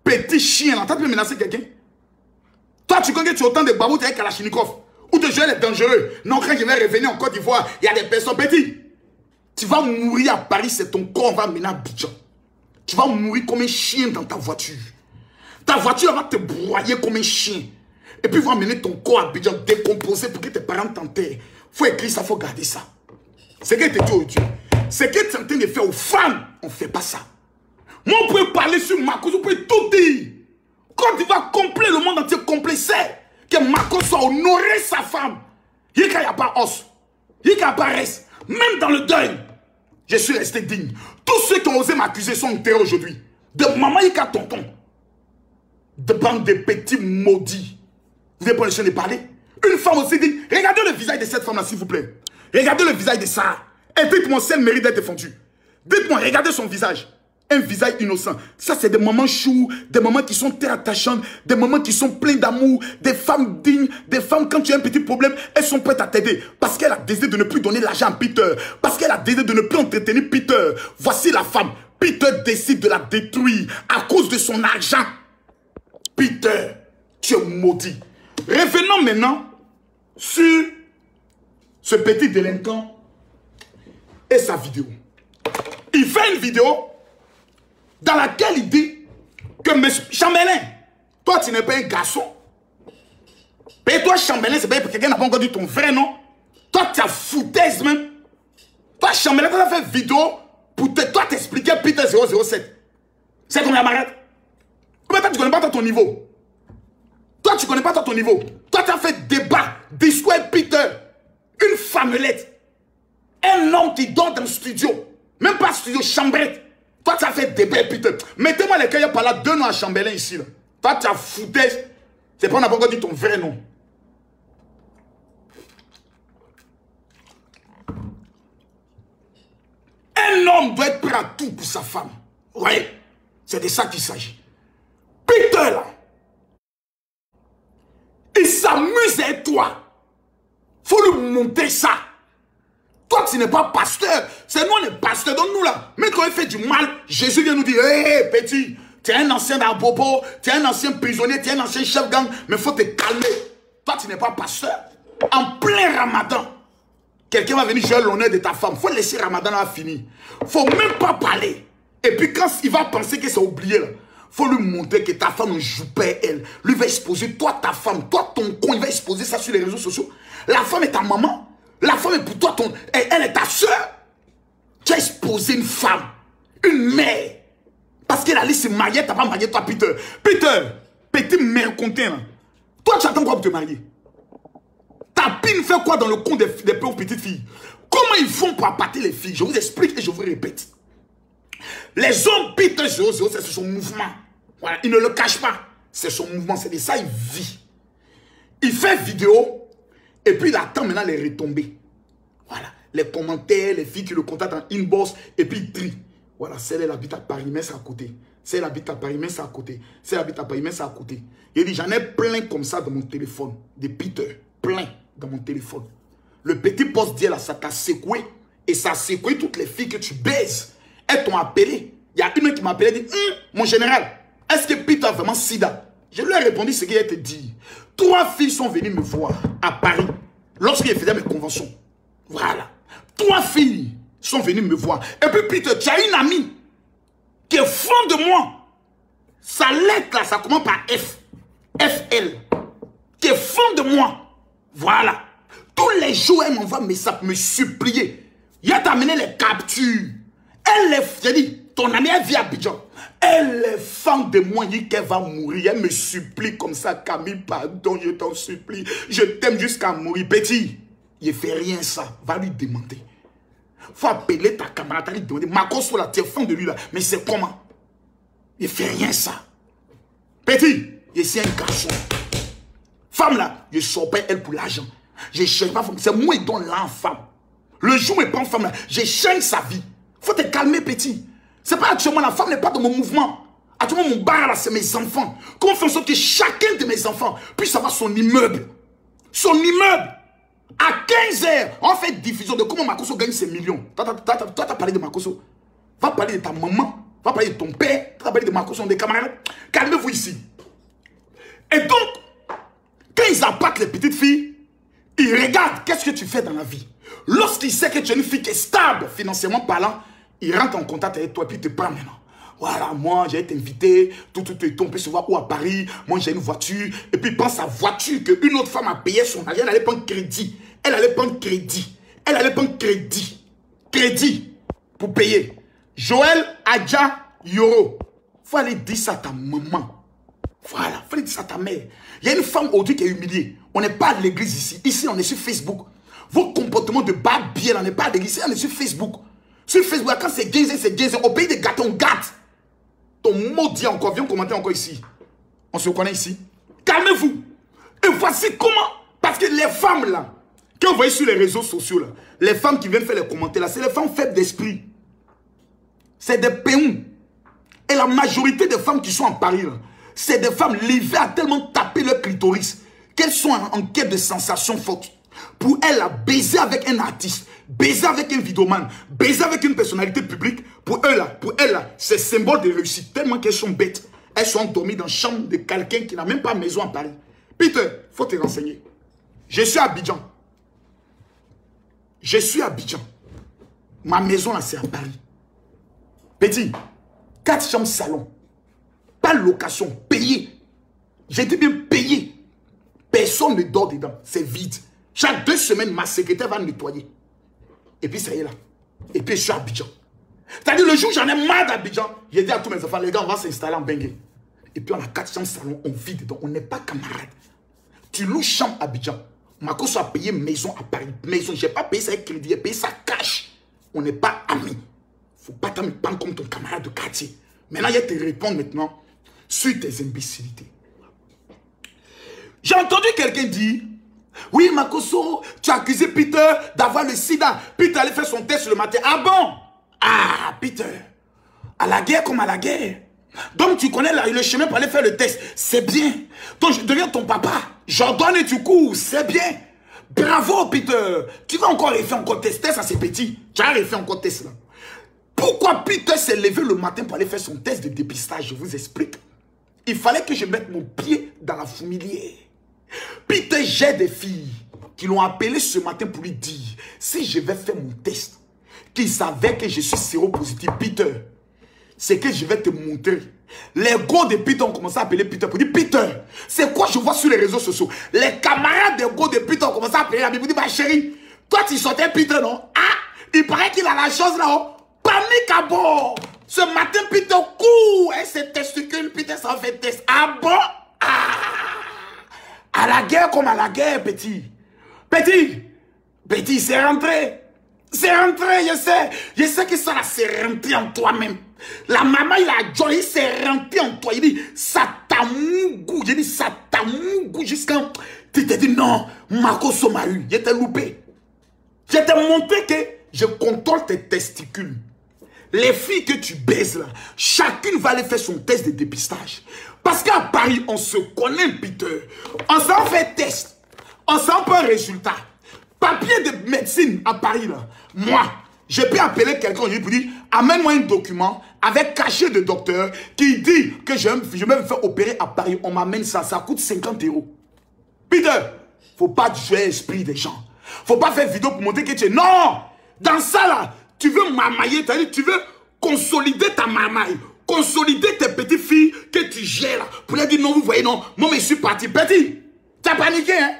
Petit chien là, tu peux menacer quelqu'un. Toi, tu connais que tu as autant de babous avec Kalachnikov. Ou de jeunes est dangereux. Non, quand je vais revenir en Côte d'Ivoire, il y a des personnes petites. Tu vas mourir à Paris, c'est ton corps, on va mener à Abidjan. Tu vas mourir comme un chien dans ta voiture. Ta voiture va te broyer comme un chien. Et puis, ils vont amener ton corps à Abidjan décomposé pour que tes parents t'enterrent. Il faut écrire ça, il faut garder ça. C'est que tu dis aujourd'hui. C'est que tu es en train de faire aux femmes. On ne fait pas ça. Moi, on peut parler sur Marcos, on peut tout dire. Quand il va complet, le monde entier complet, c'est que Marcos soit honoré sa femme. Il n'y a pas os. Il n'y a pas reste. Même dans le deuil, je suis resté digne. Tous ceux qui ont osé m'accuser sont enterrés aujourd'hui. De maman, il y a tonton. De bande de petits maudits. Vous n'avez pas le chien de parler? Une femme aussi dit, regardez le visage de cette femme-là, s'il vous plaît. Regardez le visage de Sarah. Et dites-moi si elle mérite d'être défendue. Dites-moi, regardez son visage. Un visage innocent. Ça, c'est des moments choux, des moments qui sont très attachants, des moments qui sont pleins d'amour, des femmes dignes, des femmes, quand tu as un petit problème, elles sont prêtes à t'aider. Parce qu'elle a décidé de ne plus donner l'argent à Peter. Parce qu'elle a décidé de ne plus entretenir Peter. Voici la femme. Peter décide de la détruire à cause de son argent. Peter, tu es maudit. Revenons maintenant sur ce petit délinquant et sa vidéo. Il fait une vidéo dans laquelle il dit que M. Chambelin, toi tu n'es pas un garçon. Et toi Chambelin, c'est pas parce que quelqu'un n'a pas encore dit ton vrai nom. Toi tu as foutaise même. Toi Chambelin, tu as fait une vidéo pour toi t'expliquer Peter 007. C'est ton camarade. Mais toi tu connais pas ton niveau. Toi tu connais pas ton niveau. Toi tu as fait débat, discours Peter. Une femmelette. Un homme qui dort dans le studio. Même pas studio, chambrette. Toi, tu as fait débat, Peter. Mettez-moi les cahiers par là, deux noms à Chambelin ici. Là. Toi, tu as foutu. C'est pas on n'a pas encore dit ton vrai nom. Un homme doit être prêt à tout pour sa femme. Oui, c'est de ça qu'il s'agit. Peter, là, il s'amuse avec toi. Faut lui monter ça. Toi, tu n'es pas pasteur. C'est nous, les pasteurs. Donc nous, là, mais quand il fait du mal, Jésus vient nous dire, hé, petit, tu es un ancien d'Arbobo, tu es un ancien prisonnier, tu es un ancien chef gang, mais il faut te calmer. Toi, tu n'es pas pasteur. En plein Ramadan, quelqu'un va venir jouer l'honneur de ta femme. Il faut laisser Ramadan là finir. Il ne faut même pas parler. Et puis quand il va penser que c'est oublié, là, faut lui montrer que ta femme ne joue pas elle. Lui va exposer, toi ta femme, toi ton con, il va exposer ça sur les réseaux sociaux. La femme est ta maman. La femme est pour toi, elle est ta soeur. Tu as exposé une femme, une mère. Parce qu'elle allait se marier, tu n'as pas marié toi, Peter. Peter, petit mère content là. Toi, tu attends quoi pour te marier? Ta pine fait quoi dans le compte des pauvres petites filles? Comment ils font pour appâter les filles? Je vous explique et je vous répète. Les hommes, Peter, c'est son mouvement. Voilà, il ne le cache pas. C'est son mouvement, c'est de ça, il vit. Il fait vidéo et puis il attend maintenant les retombées. Voilà, les commentaires, les filles qui le contactent en inbox et puis il trie. Voilà, celle elle habite à Paris, mais c'est à côté. Celle habite à Paris, mais c'est à côté. Celle habite à Paris, mais c'est à côté. Il dit, j'en ai plein comme ça dans mon téléphone. Des Peter, plein dans mon téléphone. Le petit poste d'hier là, ça t'a secoué. Et ça a secoué toutes les filles que tu baises. Elles t'ont appelé. Il y a une qui m'a appelé et dit, mon général, est-ce que Peter a vraiment sida? Je lui ai répondu ce qu'il a été dit. 3 filles sont venues me voir à Paris lorsqu'il faisait mes conventions. Voilà. 3 filles sont venues me voir. Et puis Peter, tu as une amie qui est fan de moi. Sa lettre là, ça commence par F. FL. Qui est fan de moi. Voilà. Tous les jours, elle m'envoie un message me supplier. Il a amené les captures. Elle est, j'ai dit, ton amie, elle vit à Abidjan. Elle est fan de moi, dit qu'elle va mourir. Elle me supplie comme ça, Camille, pardon, je t'en supplie. Je t'aime jusqu'à mourir. Petit, il ne fait rien ça. Va lui demander. Faut appeler ta camarade, lui demander. Makosso, là, tu es fan de lui, là. Mais c'est comment? Il ne fait rien ça. Petit, je suis un garçon. Femme, là, je ne sors pas elle pour l'argent. Je ne cherche pas femme. C'est moi qui donne là en femme. Le jour où je prends femme, là, je change sa vie. Faut te calmer, petit. C'est pas actuellement, la femme n'est pas dans mon mouvement. Actuellement, mon bar, là, c'est mes enfants. Comment faire en sorte que chacun de mes enfants puisse avoir son immeuble? Son immeuble. À 15 h, on fait diffusion de comment Makosso gagne ses millions. Toi, tu as parlé de Makosso. Va parler de ta maman. Va parler de ton père. Tu as parlé de Makosso, des camarades. Calmez-vous ici. Et donc, quand ils appâtent les petites filles, ils regardent qu'est-ce que tu fais dans la vie. Lorsqu'il sait que tu es une fille qui est stable financièrement parlant, il rentre en contact avec toi et puis il te prend maintenant. Voilà, moi j'ai été invité, tout, on peut se voir où à Paris, moi j'ai une voiture, et puis il prend sa voiture qu'une autre femme a payé son argent, elle allait prendre crédit. Elle allait prendre crédit. Elle allait prendre crédit. Crédit pour payer. Joël Adja Yoro. Faut aller dire ça à ta maman. Voilà, faut aller dire ça à ta mère. Il y a une femme aujourd'hui qui est humiliée. On n'est pas à l'église ici. Ici, on est sur Facebook. Vos comportements de barbier, on n'est pas à l'église. On est sur Facebook. Sur Facebook, quand c'est 15 ans, c'est 15 ans. Au pays des gâteaux, on gâte. Ton maudit encore. Viens commenter encore ici. On se connaît ici. Calmez-vous. Et voici comment. Parce que les femmes là, quand vous voyez sur les réseaux sociaux là, les femmes qui viennent faire les commentaires là, c'est les femmes faibles d'esprit. C'est des péons. Et la majorité des femmes qui sont en Paris là, c'est des femmes livrées à tellement taper leur clitoris qu'elles sont en quête de sensations fortes. Pour elles, baiser avec un artiste, baiser avec un vidéoman, baiser avec une personnalité publique, pour elles là, c'est symbole de réussite. Tellement qu'elles sont bêtes. Elles sont endormies dans la chambre de quelqu'un qui n'a même pas maison à Paris. Peter, il faut te renseigner. Je suis à Abidjan. Je suis à Abidjan. Ma maison là, c'est à Paris. Petit, 4 chambres salon. Pas location, payé. J'ai dit bien payé. Personne ne dort dedans. C'est vide. Chaque 2 semaines, ma secrétaire va nettoyer. Et puis ça y est là. Et puis je suis à Abidjan. C'est-à-dire le jour où j'en ai marre d'Abidjan, j'ai dit à tous mes enfants, les gars, on va s'installer en Bengue. Et puis on a 4 chambres salon, on vit dedans. On n'est pas camarades. Tu loues chambre à Abidjan. Makosso a payé maison à Paris. Maison, je n'ai pas payé ça avec crédit, j'ai payé ça cash. On n'est pas amis. Il ne faut pas t'en prendre comme ton camarade de quartier. Maintenant, je vais te répondre maintenant sur tes imbécilités. J'ai entendu quelqu'un dire, oui, Makosso, tu as accusé Peter d'avoir le sida. Peter allait faire son test le matin. Ah bon? Ah, Peter, à la guerre comme à la guerre. Donc tu connais le chemin pour aller faire le test. C'est bien. Donc je deviens ton papa. J'ordonne et tu cours. C'est bien. Bravo, Peter. Tu vas encore refaire encore test. Test à ces petits. Tu as refait encore test là. Pourquoi Peter s'est levé le matin pour aller faire son test de dépistage? Je vous explique. Il fallait que je mette mon pied dans la fourmilière. Peter, j'ai des filles qui l'ont appelé ce matin pour lui dire, si je vais faire mon test, qu'ils savaient que je suis séropositif, Peter, c'est que je vais te montrer Les gars de Peter ont commencé à appeler Peter pour dire Peter, c'est quoi je vois sur les réseaux sociaux? Les camarades des gars de Peter ont commencé à appeler la Bible pour dire bah chérie, toi tu sortais Peter non? Ah, il paraît qu'il a la chose là-haut. Panique à bord. Ce matin Peter court et ses testicules, Peter s'en fait test. Ah bon? Ah, à la guerre comme à la guerre, petit. Petit, c'est rentré. C'est rentré, je sais. Je sais que ça là, c'est rentré en toi-même. La maman, il a joie, c'est rentré en toi. Il dit, ça t'a mougou. Je dis, ça t'a mougou jusqu'à... Tu t'es dit, non, Makoso m'a eu. Je t'ai loupé. Je t'ai montré que je contrôle tes testicules. Les filles que tu baises là, chacune va aller faire son test de dépistage. Parce qu'à Paris, on se connaît, Peter. On s'en fait test. On s'en fait un résultat. Papier de médecine à Paris là. Moi, je peux appeler quelqu'un aujourd'hui pour dire, amène-moi un document avec cachet de docteur qui dit que je vais me faire opérer à Paris. On m'amène ça, ça coûte 50 €. Peter, faut pas jouer l'esprit des gens. Faut pas faire vidéo pour montrer que tu es... Non! Dans ça là, tu veux marmailler, tu veux consolider ta marmaille, consolider tes petites filles que tu gères là, pour leur dire non, vous voyez, non, moi je suis parti. Petit, tu as paniqué, hein?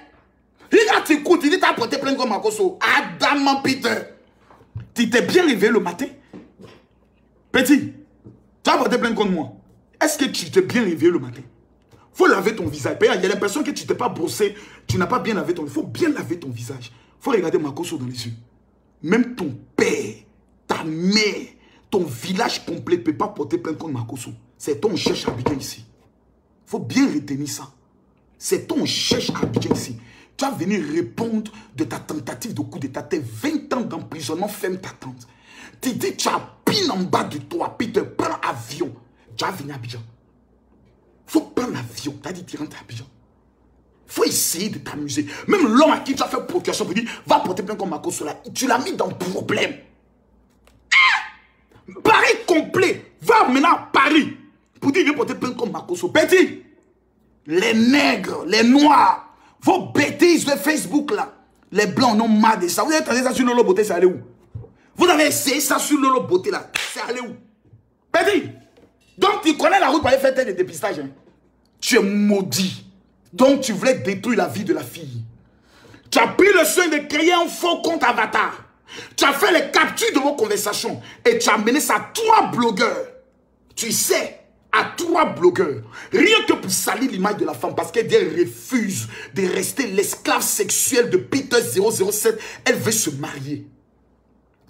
Regarde, tu écoutes, il dit t'as porté plein comme Makoso. Adam, Peter, tu t'es bien réveillé le matin? Petit, tu as porté plein comme moi. Est-ce que tu t'es bien réveillé le matin? Faut laver ton visage. Il y a l'impression que tu t'es pas brossé, tu n'as pas bien lavé ton visage. Il faut bien laver ton visage. Il faut regarder Makoso dans les yeux. Même ton père, ta mère, ton village complet ne peut pas porter plainte contre Makoso. C'est ton cherche à Abidjan ici. Il faut bien retenir ça. C'est ton cherche à Abidjan ici. Tu vas venir répondre de ta tentative de coup d'état. Tes 20 ans d'emprisonnement ferme ta tente. Tu dis, tu as pile en bas de toi. Peter, prends avion. Tu vas venir à Abidjan. Il faut prendre l'avion. Tu as dit, tu rentres à Abidjan. Il faut essayer de t'amuser. Même l'homme à qui tu as fait procuration pour dire, va porter plainte comme Makoso là. Tu l'as mis dans le problème. Paris complet. Va maintenant à Paris. Pour dire, viens porter plainte comme Makoso. Petit. Les nègres, les noirs. Vos bêtises de Facebook là. Les blancs n'ont marre de ça. Vous avez tenté ça sur Lolo Beauté, c'est allé où? Vous avez essayé ça sur Lolo Beauté là. C'est allé où? Petit. Donc tu connais la route pour aller faire tes dépistages. Hein? Tu es maudit. Donc tu voulais détruire la vie de la fille. Tu as pris le soin de créer un faux compte avatar. Tu as fait les captures de vos conversations. Et tu as amené ça à 3 blogueurs. Tu sais, à 3 blogueurs. Rien que pour salir l'image de la femme. Parce qu'elle refuse de rester l'esclave sexuelle de Peter 007. Elle veut se marier.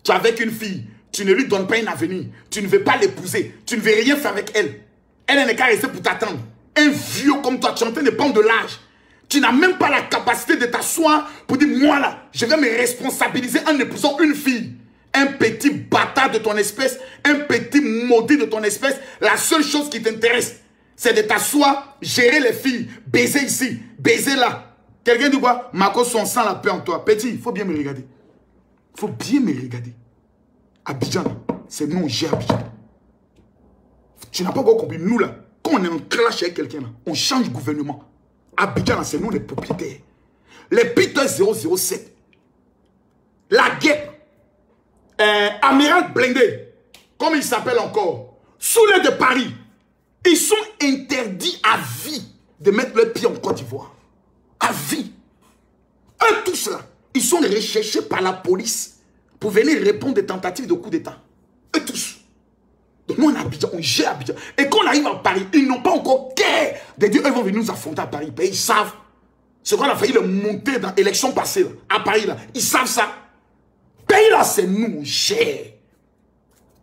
Tu es avec une fille. Tu ne lui donnes pas un avenir. Tu ne veux pas l'épouser. Tu ne veux rien faire avec elle. Elle n'est qu'à rester pour t'attendre. Un vieux comme toi, tu es en train de prendre de l'âge. Tu n'as même pas la capacité de t'asseoir pour dire, moi là, je vais me responsabiliser en épousant une fille. Un petit bâtard de ton espèce, un petit maudit de ton espèce. La seule chose qui t'intéresse, c'est de t'asseoir, gérer les filles, baiser ici, baiser là. Quelqu'un dit quoi? Makoso, on sent la paix en toi. Petit, il faut bien me regarder. Il faut bien me regarder. Abidjan, c'est nous, j'ai Abidjan. Tu n'as pas encore compris, nous là. Quand on est en clash avec quelqu'un, on change gouvernement. Abidjan, c'est nous les propriétaires. Les Peter 007. La guêpe. Amiral Blindé. Comme il s'appelle encore. Sous l'air de Paris. Ils sont interdits à vie de mettre leurs pieds en Côte d'Ivoire. À vie. Eux tous là. Ils sont recherchés par la police pour venir répondre des tentatives de coup d'état. Eux tous. Donc nous on a Abidjan, on gère Abidjan. Et quand on arrive à Paris, ils n'ont pas encore guère de dire, eux vont venir nous affronter à Paris. Ils savent. Ce qu'on a failli le monter dans l'élection passée là, à Paris là. Ils savent ça. Pays là, c'est nous, on gère.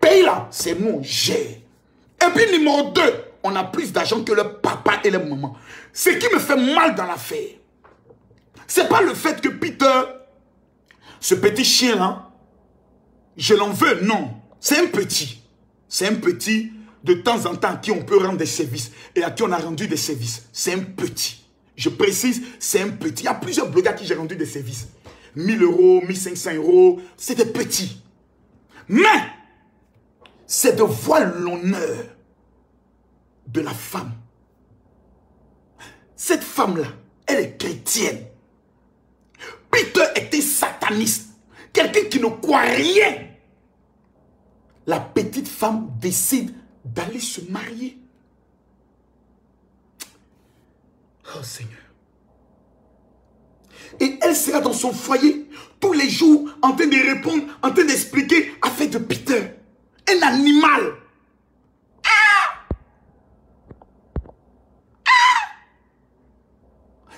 Pays là, c'est nous, on gère. Et puis numéro 2, on a plus d'argent que le papa et le maman. Ce qui me fait mal dans l'affaire, c'est pas le fait que Peter, ce petit chien là, je l'en veux, non. C'est un petit. C'est un petit, de temps en temps, à qui on peut rendre des services. Et à qui on a rendu des services. C'est un petit. Je précise, c'est un petit. Il y a plusieurs blogueurs à qui j'ai rendu des services. 1000 €, 1500 €. C'est des petits. Mais, c'est de voir l'honneur de la femme. Cette femme-là, elle est chrétienne. Peter était sataniste. Quelqu'un qui ne croit rien. La petite femme décide d'aller se marier. Seigneur. Et elle sera dans son foyer tous les jours en train de répondre, en train d'expliquer affaire de Peter. Un animal.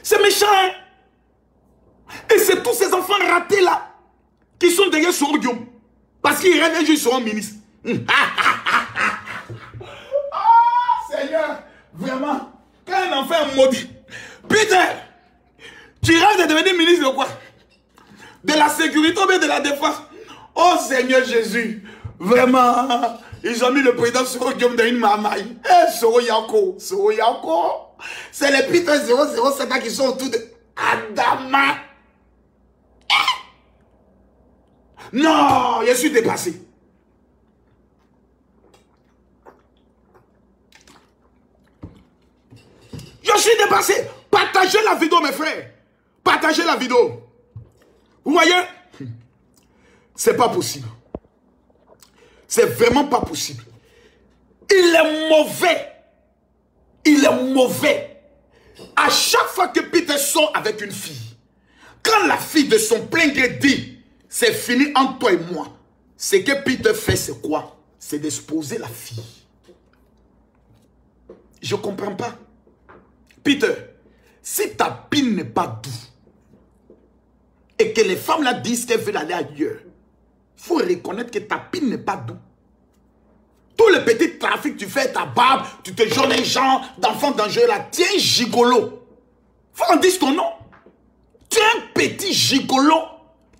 C'est méchant, hein? Et c'est tous ces enfants ratés là qui sont derrière Soro Guillaume. Parce qu'ils rêvent un jour, ils seront ministres. Seigneur, vraiment, quand un enfant maudit, Peter, tu rêves de devenir ministre de quoi? De la sécurité ou bien de la défense? Oh Seigneur Jésus, vraiment, ils ont mis le président Soro Guillaume dans une marmaille. Eh, Soro Yako, c'est les Peter 007 qui sont autour de Adama. Non, je suis dépassé. Je suis dépassé. Partagez la vidéo, mes frères. Partagez la vidéo. Vous voyez? C'est pas possible. C'est vraiment pas possible. Il est mauvais. Il est mauvais. À chaque fois que Peter sort avec une fille, quand la fille de son plein gré dit c'est fini entre toi et moi, ce que Peter fait, c'est quoi? C'est d'exposer la fille. Je ne comprends pas. Peter, si ta pine n'est pas douce et que les femmes là disent qu'elles veulent aller ailleurs, il faut reconnaître que ta pine n'est pas douce. Tout le petit trafic, tu fais ta barbe, tu te jaunes les gens d'enfants dangereux là, tu es un gigolo. Faut qu'on dise ton nom. Tu es un petit gigolo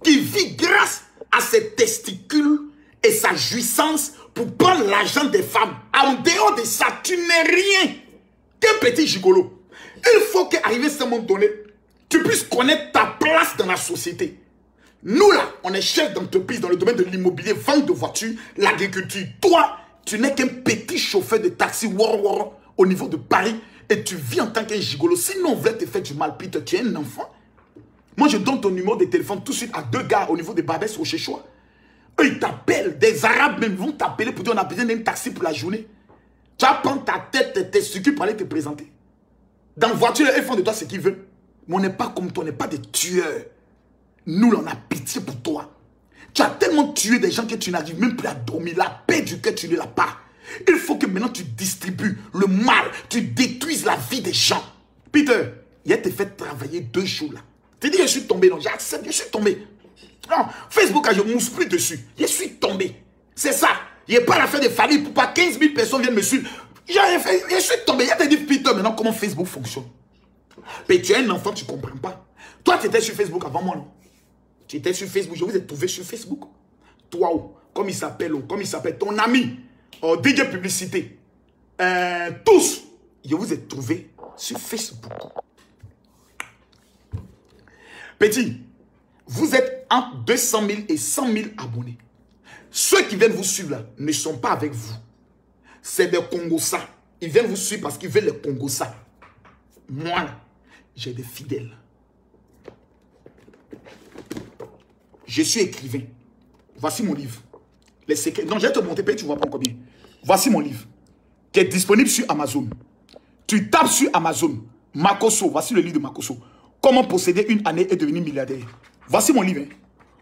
qui vit grâce à ses testicules et sa jouissance pour prendre l'argent des femmes. En dehors de ça, tu n'es rien qu'un petit gigolo. Il faut qu'arriver à ce moment donné, tu puisses connaître ta place dans la société. Nous là, on est chef d'entreprise dans le domaine de l'immobilier, vente de voitures, l'agriculture. Toi, tu n'es qu'un petit chauffeur de taxi au niveau de Paris et tu vis en tant qu'un gigolo. Sinon, on voulait te faire du mal, Peter, tu es un enfant. Moi, je donne ton numéro de téléphone tout de suite à 2 gars au niveau de Barbès au Chéchois. Eux, ils t'appellent. Des Arabes même vont t'appeler pour dire on a besoin d'un taxi pour la journée. Tu vas prendre ta tête, tes sucres pour aller te présenter. Dans la voiture, ils font de toi ce qu'ils veulent. Mais on n'est pas comme toi, on n'est pas des tueurs. Nous, on a pitié pour toi. Tu as tellement tué des gens que tu n'arrives même plus à dormir. La paix du cœur, tu ne l'as pas. Il faut que maintenant tu distribues le mal, tu détruises la vie des gens. Peter, il a te fait travailler 2 jours là. Tu dis, je suis tombé, non, j'accepte, je suis tombé. Non, Facebook, je ne mousse plus dessus. Je suis tombé. C'est ça. Il n'y a pas l'affaire de famille pour pas 15 000 personnes viennent me suivre. Je suis tombé. Il y a te dit, Peter, maintenant, comment Facebook fonctionne. Mais tu es un enfant, tu ne comprends pas. Toi, tu étais sur Facebook avant moi, non? Tu étais sur Facebook, je vous ai trouvé sur Facebook. Toi, comme il s'appelle, ton ami, DJ Publicité, tous, je vous ai trouvé sur Facebook. Petit, vous êtes entre 200 000 et 100 000 abonnés. Ceux qui viennent vous suivre là ne sont pas avec vous. C'est des Congossas. Ils viennent vous suivre parce qu'ils veulent les Congossas. Moi, j'ai des fidèles. Je suis écrivain. Voici mon livre. Les secrets. Non, je vais te montrer, tu vois pas combien. Voici mon livre. Qui est disponible sur Amazon. Tu tapes sur Amazon. Makosso. Voici le livre de Makosso. Comment posséder une année et devenir milliardaire. Voici mon livre.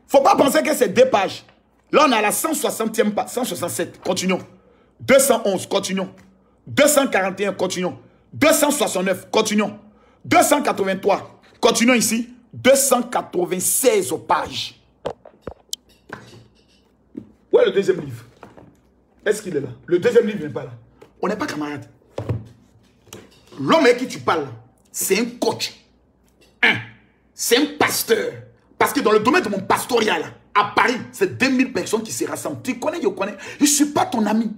Faut pas penser que c'est 2 pages. Là, on est à la 160e page. 167. Continuons. 211. Continuons. 241. Continuons. 269. Continuons. 283. Continuons ici. 296 pages. Où est le deuxième livre? Est-ce qu'il est là? Le deuxième livre n'est pas là. On n'est pas camarades. L'homme avec qui tu parles, c'est un coach. C'est un pasteur. Parce que dans le domaine de mon pastorat, là, à Paris, c'est 2000 personnes qui se rassemblent. Tu connais, je connais. Je ne suis pas ton ami.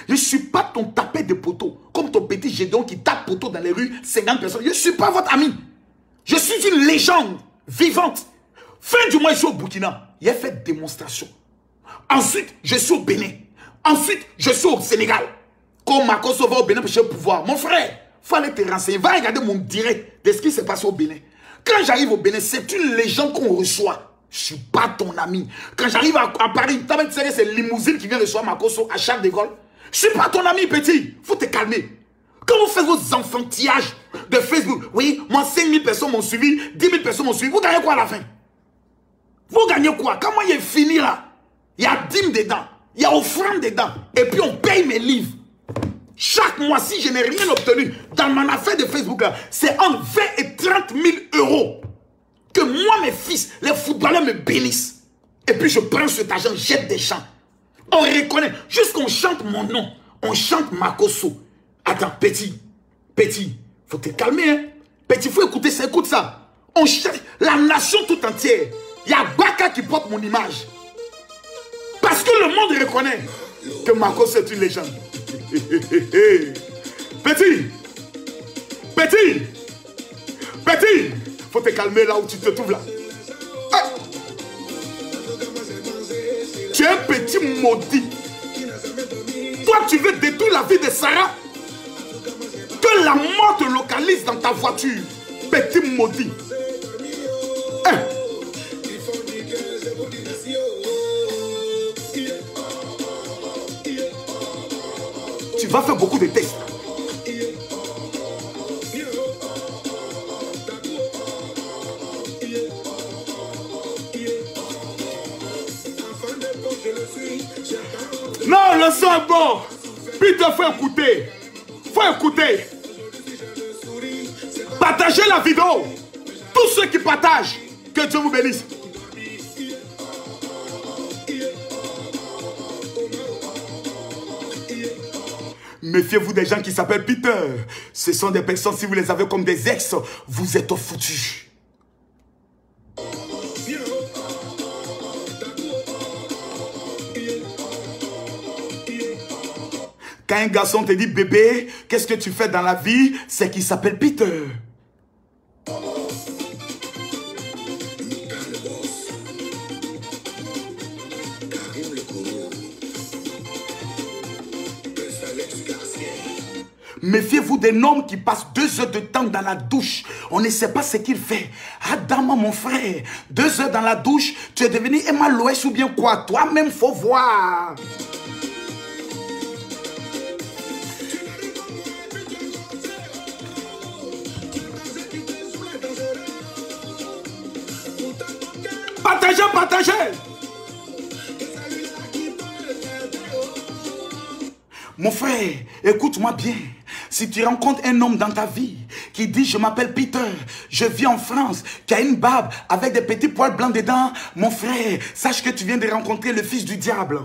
Je ne suis pas ton tapet de poteau. Comme ton petit Gédéon qui tape poteau dans les rues, 50 personnes. Je ne suis pas votre ami. Je suis une légende vivante. Fin du mois, je suis au Burkina. Il a fait démonstration. Ensuite, je suis au Bénin. Ensuite, je suis au Sénégal. Comme Makosso va au Bénin pour chercher le pouvoir. Mon frère, il faut aller te renseigner. Va regarder mon direct de ce qui s'est passé au Bénin. Quand j'arrive au Bénin, c'est une légende qu'on reçoit. Je ne suis pas ton ami. Quand j'arrive à Paris, tu sais que c'est limousine qui vient recevoir Makosso à Charles de Gaulle. Je ne suis pas ton ami, petit. Il faut te calmer. Quand vous faites vos enfantillages, de Facebook. Oui, moi 5 000 personnes m'ont suivi, 10 000 personnes m'ont suivi. Vous gagnez quoi à la fin? Vous gagnez quoi? Quand moi il est fini là, il y a dîme dedans, il y a offrande dedans, et puis on paye mes livres. Chaque mois, si je n'ai rien obtenu dans mon affaire de Facebook là, c'est entre 20 et 30 000 euros que moi, mes fils, les footballeurs me bénissent. Et puis je prends cet argent, jette des chants. On reconnaît, jusqu'on chante mon nom, on chante Makosso. Attends, petit, faut te calmer, hein. Petit, faut écouter ça, écoute ça. On chante, la nation tout entière. Il y a Baka qui porte mon image. Parce que le monde reconnaît que Makosso est une légende. Petit, faut te calmer là où tu te trouves là. Ah. Tu es un petit maudit. Toi, tu veux détruire la vie de Sarah. Que la mort te localise dans ta voiture. Petit maudit. Hein? Tu vas faire beaucoup de tests. Non, le son est bon. Peter, faut écouter. Faut écouter. Partagez la vidéo. Tous ceux qui partagent, que Dieu vous bénisse. Méfiez-vous des gens qui s'appellent Peter. Ce sont des personnes, si vous les avez comme des ex, vous êtes foutus. Quand un garçon te dit bébé, qu'est-ce que tu fais dans la vie? C'est qu'il s'appelle Peter. Méfiez-vous d'un homme qui passe 2 heures de temps dans la douche. On ne sait pas ce qu'il fait. Adama, mon frère, 2 heures dans la douche, tu es devenu Emma Loès ou bien quoi? Toi-même, faut voir. Partagez. Mon frère, écoute-moi bien. Si tu rencontres un homme dans ta vie qui dit je m'appelle Peter, je vis en France, qui a une barbe avec des petits poils blancs dedans, mon frère, sache que tu viens de rencontrer le fils du diable.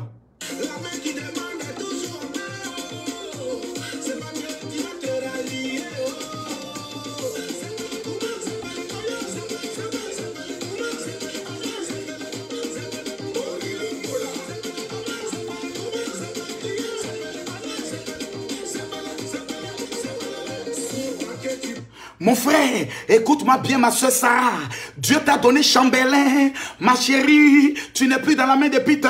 Mon frère, écoute-moi bien, ma soeur Sarah. Dieu t'a donné chambellan. Ma chérie, tu n'es plus dans la main de Peter.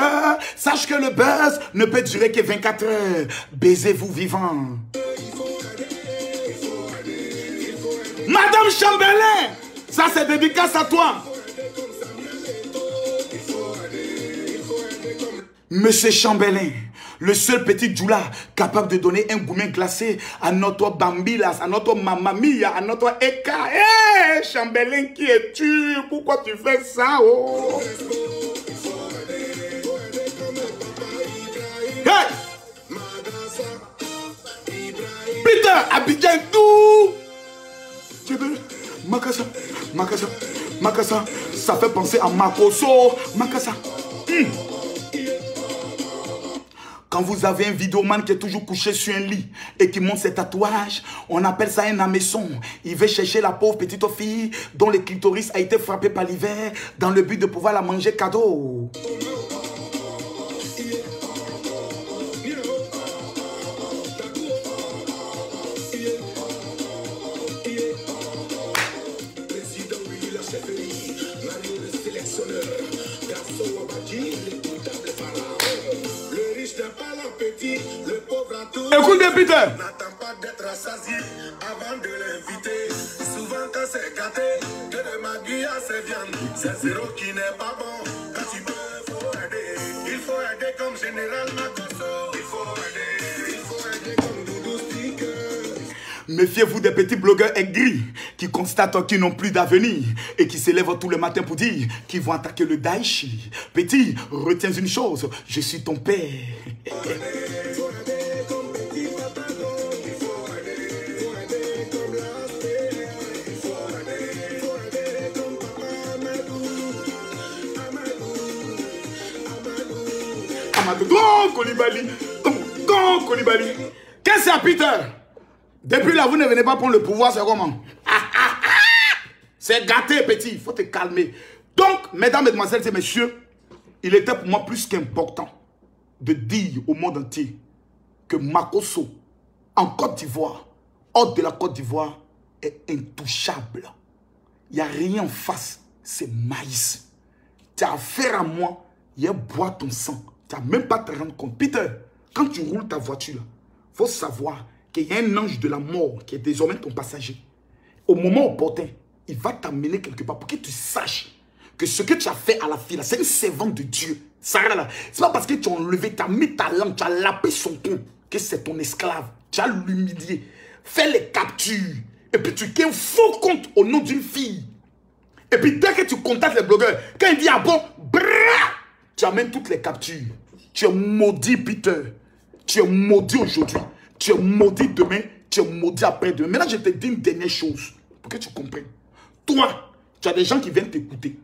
Sache que le buzz ne peut durer que 24 heures. Baisez-vous vivant. Madame Chambellan, ça c'est dédicace à toi. Monsieur Chambellan, le seul petit Djoula capable de donner un gourmet glacé à notre Bambilas, à notre Mamamia, à notre Eka. Hé, Chambellan, qui es-tu? Pourquoi tu fais ça? Oh? Hey! Peter, Abidjan, tout! Makassa, ça fait penser à Makosso. Makassa. Quand vous avez un vidéoman qui est toujours couché sur un lit et qui monte ses tatouages, on appelle ça un hameçon. Il veut chercher la pauvre petite fille dont le clitoris a été frappé par l'hiver dans le but de pouvoir la manger cadeau. Écoutez, Peter. N'attends pas d'être rassasié avant de l'inviter. Souvent quand c'est gâté, que de magie à ses viandes. C'est zéro qui n'est pas bon. Quand tu peux, faut aider. Il faut aider comme Général Makosso. Il faut aider comme Doudou Sticker. Méfiez-vous des petits blogueurs aigris qui constatent qu'ils n'ont plus d'avenir et qui s'élèvent tous les matins pour dire qu'ils vont attaquer le Daesh. Petit, retiens une chose, je suis ton père. Go Koulibaly. Go Koulibaly. Qu'est-ce que c'est, Peter? Depuis là, vous ne venez pas prendre le pouvoir, c'est comment? C'est gâté, petit. Il faut te calmer. Donc, mesdames, mesdemoiselles et messieurs, il était pour moi plus qu'important de dire au monde entier que Makosso, en Côte d'Ivoire, hors de la Côte d'Ivoire, est intouchable. Il n'y a rien en face. C'est maïs. Tu as affaire à moi, il boit ton sang. Tu n'as même pas te rendre compte. Peter, quand tu roules ta voiture, il faut savoir qu'il y a un ange de la mort qui est désormais ton passager. Au moment opportun, il va t'amener quelque part pour que tu saches que ce que tu as fait à la fille, c'est une servante de Dieu. Sarah, là, c'est pas parce que tu as enlevé, tu as mis ta langue, tu as lapé son ton, que c'est ton esclave. Tu as l'humilié. Fais les captures. Et puis tu crées un faux compte au nom d'une fille. Et puis dès que tu contactes les blogueurs, quand il dit ah bon, tu amènes toutes les captures. Tu es maudit, Peter. Tu es maudit aujourd'hui. Tu es maudit demain. Tu es maudit après-demain. Maintenant, je te dis une dernière chose pour que tu comprennes. Toi, tu as des gens qui viennent t'écouter.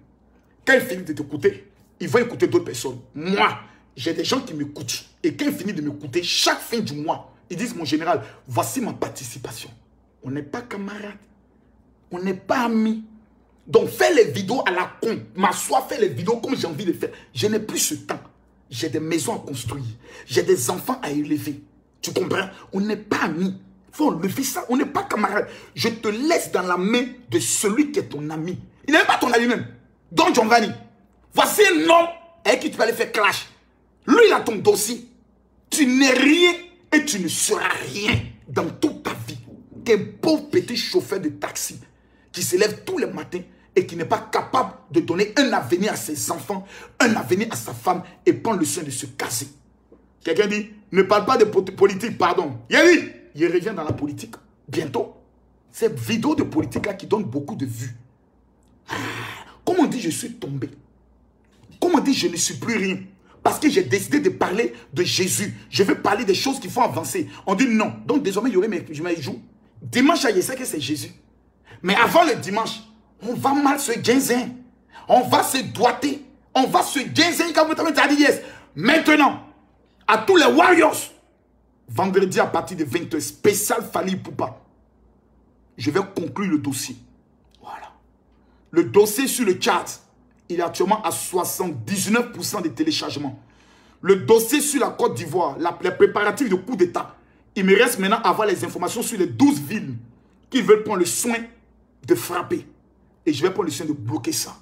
Quand ils finissent de t'écouter, ils vont écouter d'autres personnes. Moi, j'ai des gens qui m'écoutent. Et quand ils finissent de m'écouter, chaque fin du mois, ils disent, mon général, voici ma participation. On n'est pas camarades. On n'est pas amis. Donc, fais les vidéos à la con. M'assois, fais les vidéos comme j'ai envie de faire. Je n'ai plus ce temps. J'ai des maisons à construire. J'ai des enfants à élever. Tu comprends? On n'est pas amis. Il faut enlever ça. On n'est pas camarades. Je te laisse dans la main de celui qui est ton ami. Il n'est pas ton ami même. Don Giovanni. Voici un homme avec qui tu vas aller faire clash. Lui, il a ton dossier. Tu n'es rien et tu ne seras rien dans toute ta vie. Qu'un pauvre petit chauffeur de taxi qui se lève tous les matins et qui n'est pas capable de donner un avenir à ses enfants, un avenir à sa femme et prendre le soin de se caser. Quelqu'un dit, ne parle pas de politique, pardon. Il dit, il revient dans la politique bientôt. Ces vidéos de politique-là qui donnent beaucoup de vues. Comment on dit je suis tombé? Comment on dit je ne suis plus rien? Parce que j'ai décidé de parler de Jésus. Je veux parler des choses qui font avancer. On dit non. Donc désormais, il y aurait mes jours. Dimanche, je sais que c'est Jésus. Mais avant le dimanche, on va mal se ginzin. On va se doiter. On va se ginzin quand vous avez dit yes. Maintenant, à tous les Warriors, vendredi à partir de 20h, spécial Fally Ipupa. Je vais conclure le dossier. Voilà. Le dossier sur le chat, il est actuellement à 79% de téléchargement. Le dossier sur la Côte d'Ivoire, les préparatifs de coup d'État, il me reste maintenant à avoir les informations sur les 12 villes qui veulent prendre le soin de frapper. Et je vais prendre le soin de bloquer ça.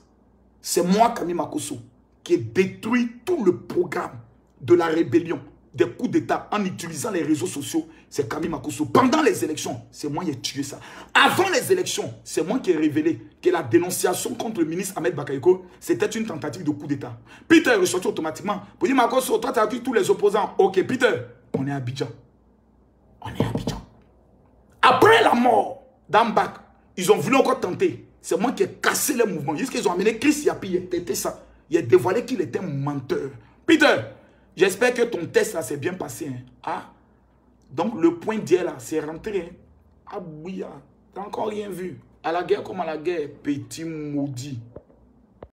C'est moi, Kami Makosso, qui ai détruit tout le programme de la rébellion, des coups d'État en utilisant les réseaux sociaux. C'est Kami Makosso. Pendant les élections, c'est moi qui ai tué ça. Avant les élections, c'est moi qui ai révélé que la dénonciation contre le ministre Ahmed Bakayoko, c'était une tentative de coup d'État. Peter est ressorti automatiquement pour dire Makosso, toi tu as accueilli tous les opposants. Ok, Peter, on est à Abidjan. On est à Abidjan. Après la mort d'Ambak, ils ont voulu encore tenter. C'est moi qui ai cassé les mouvements. Ils ont amené Chris Yapi, il a têté ça. Il a dévoilé qu'il était un menteur. Peter, j'espère que ton test là s'est bien passé. Hein. Ah, donc le point d'hier là, c'est rentré. Hein. Ah oui, t'as encore rien vu. À la guerre comme à la guerre, petit maudit.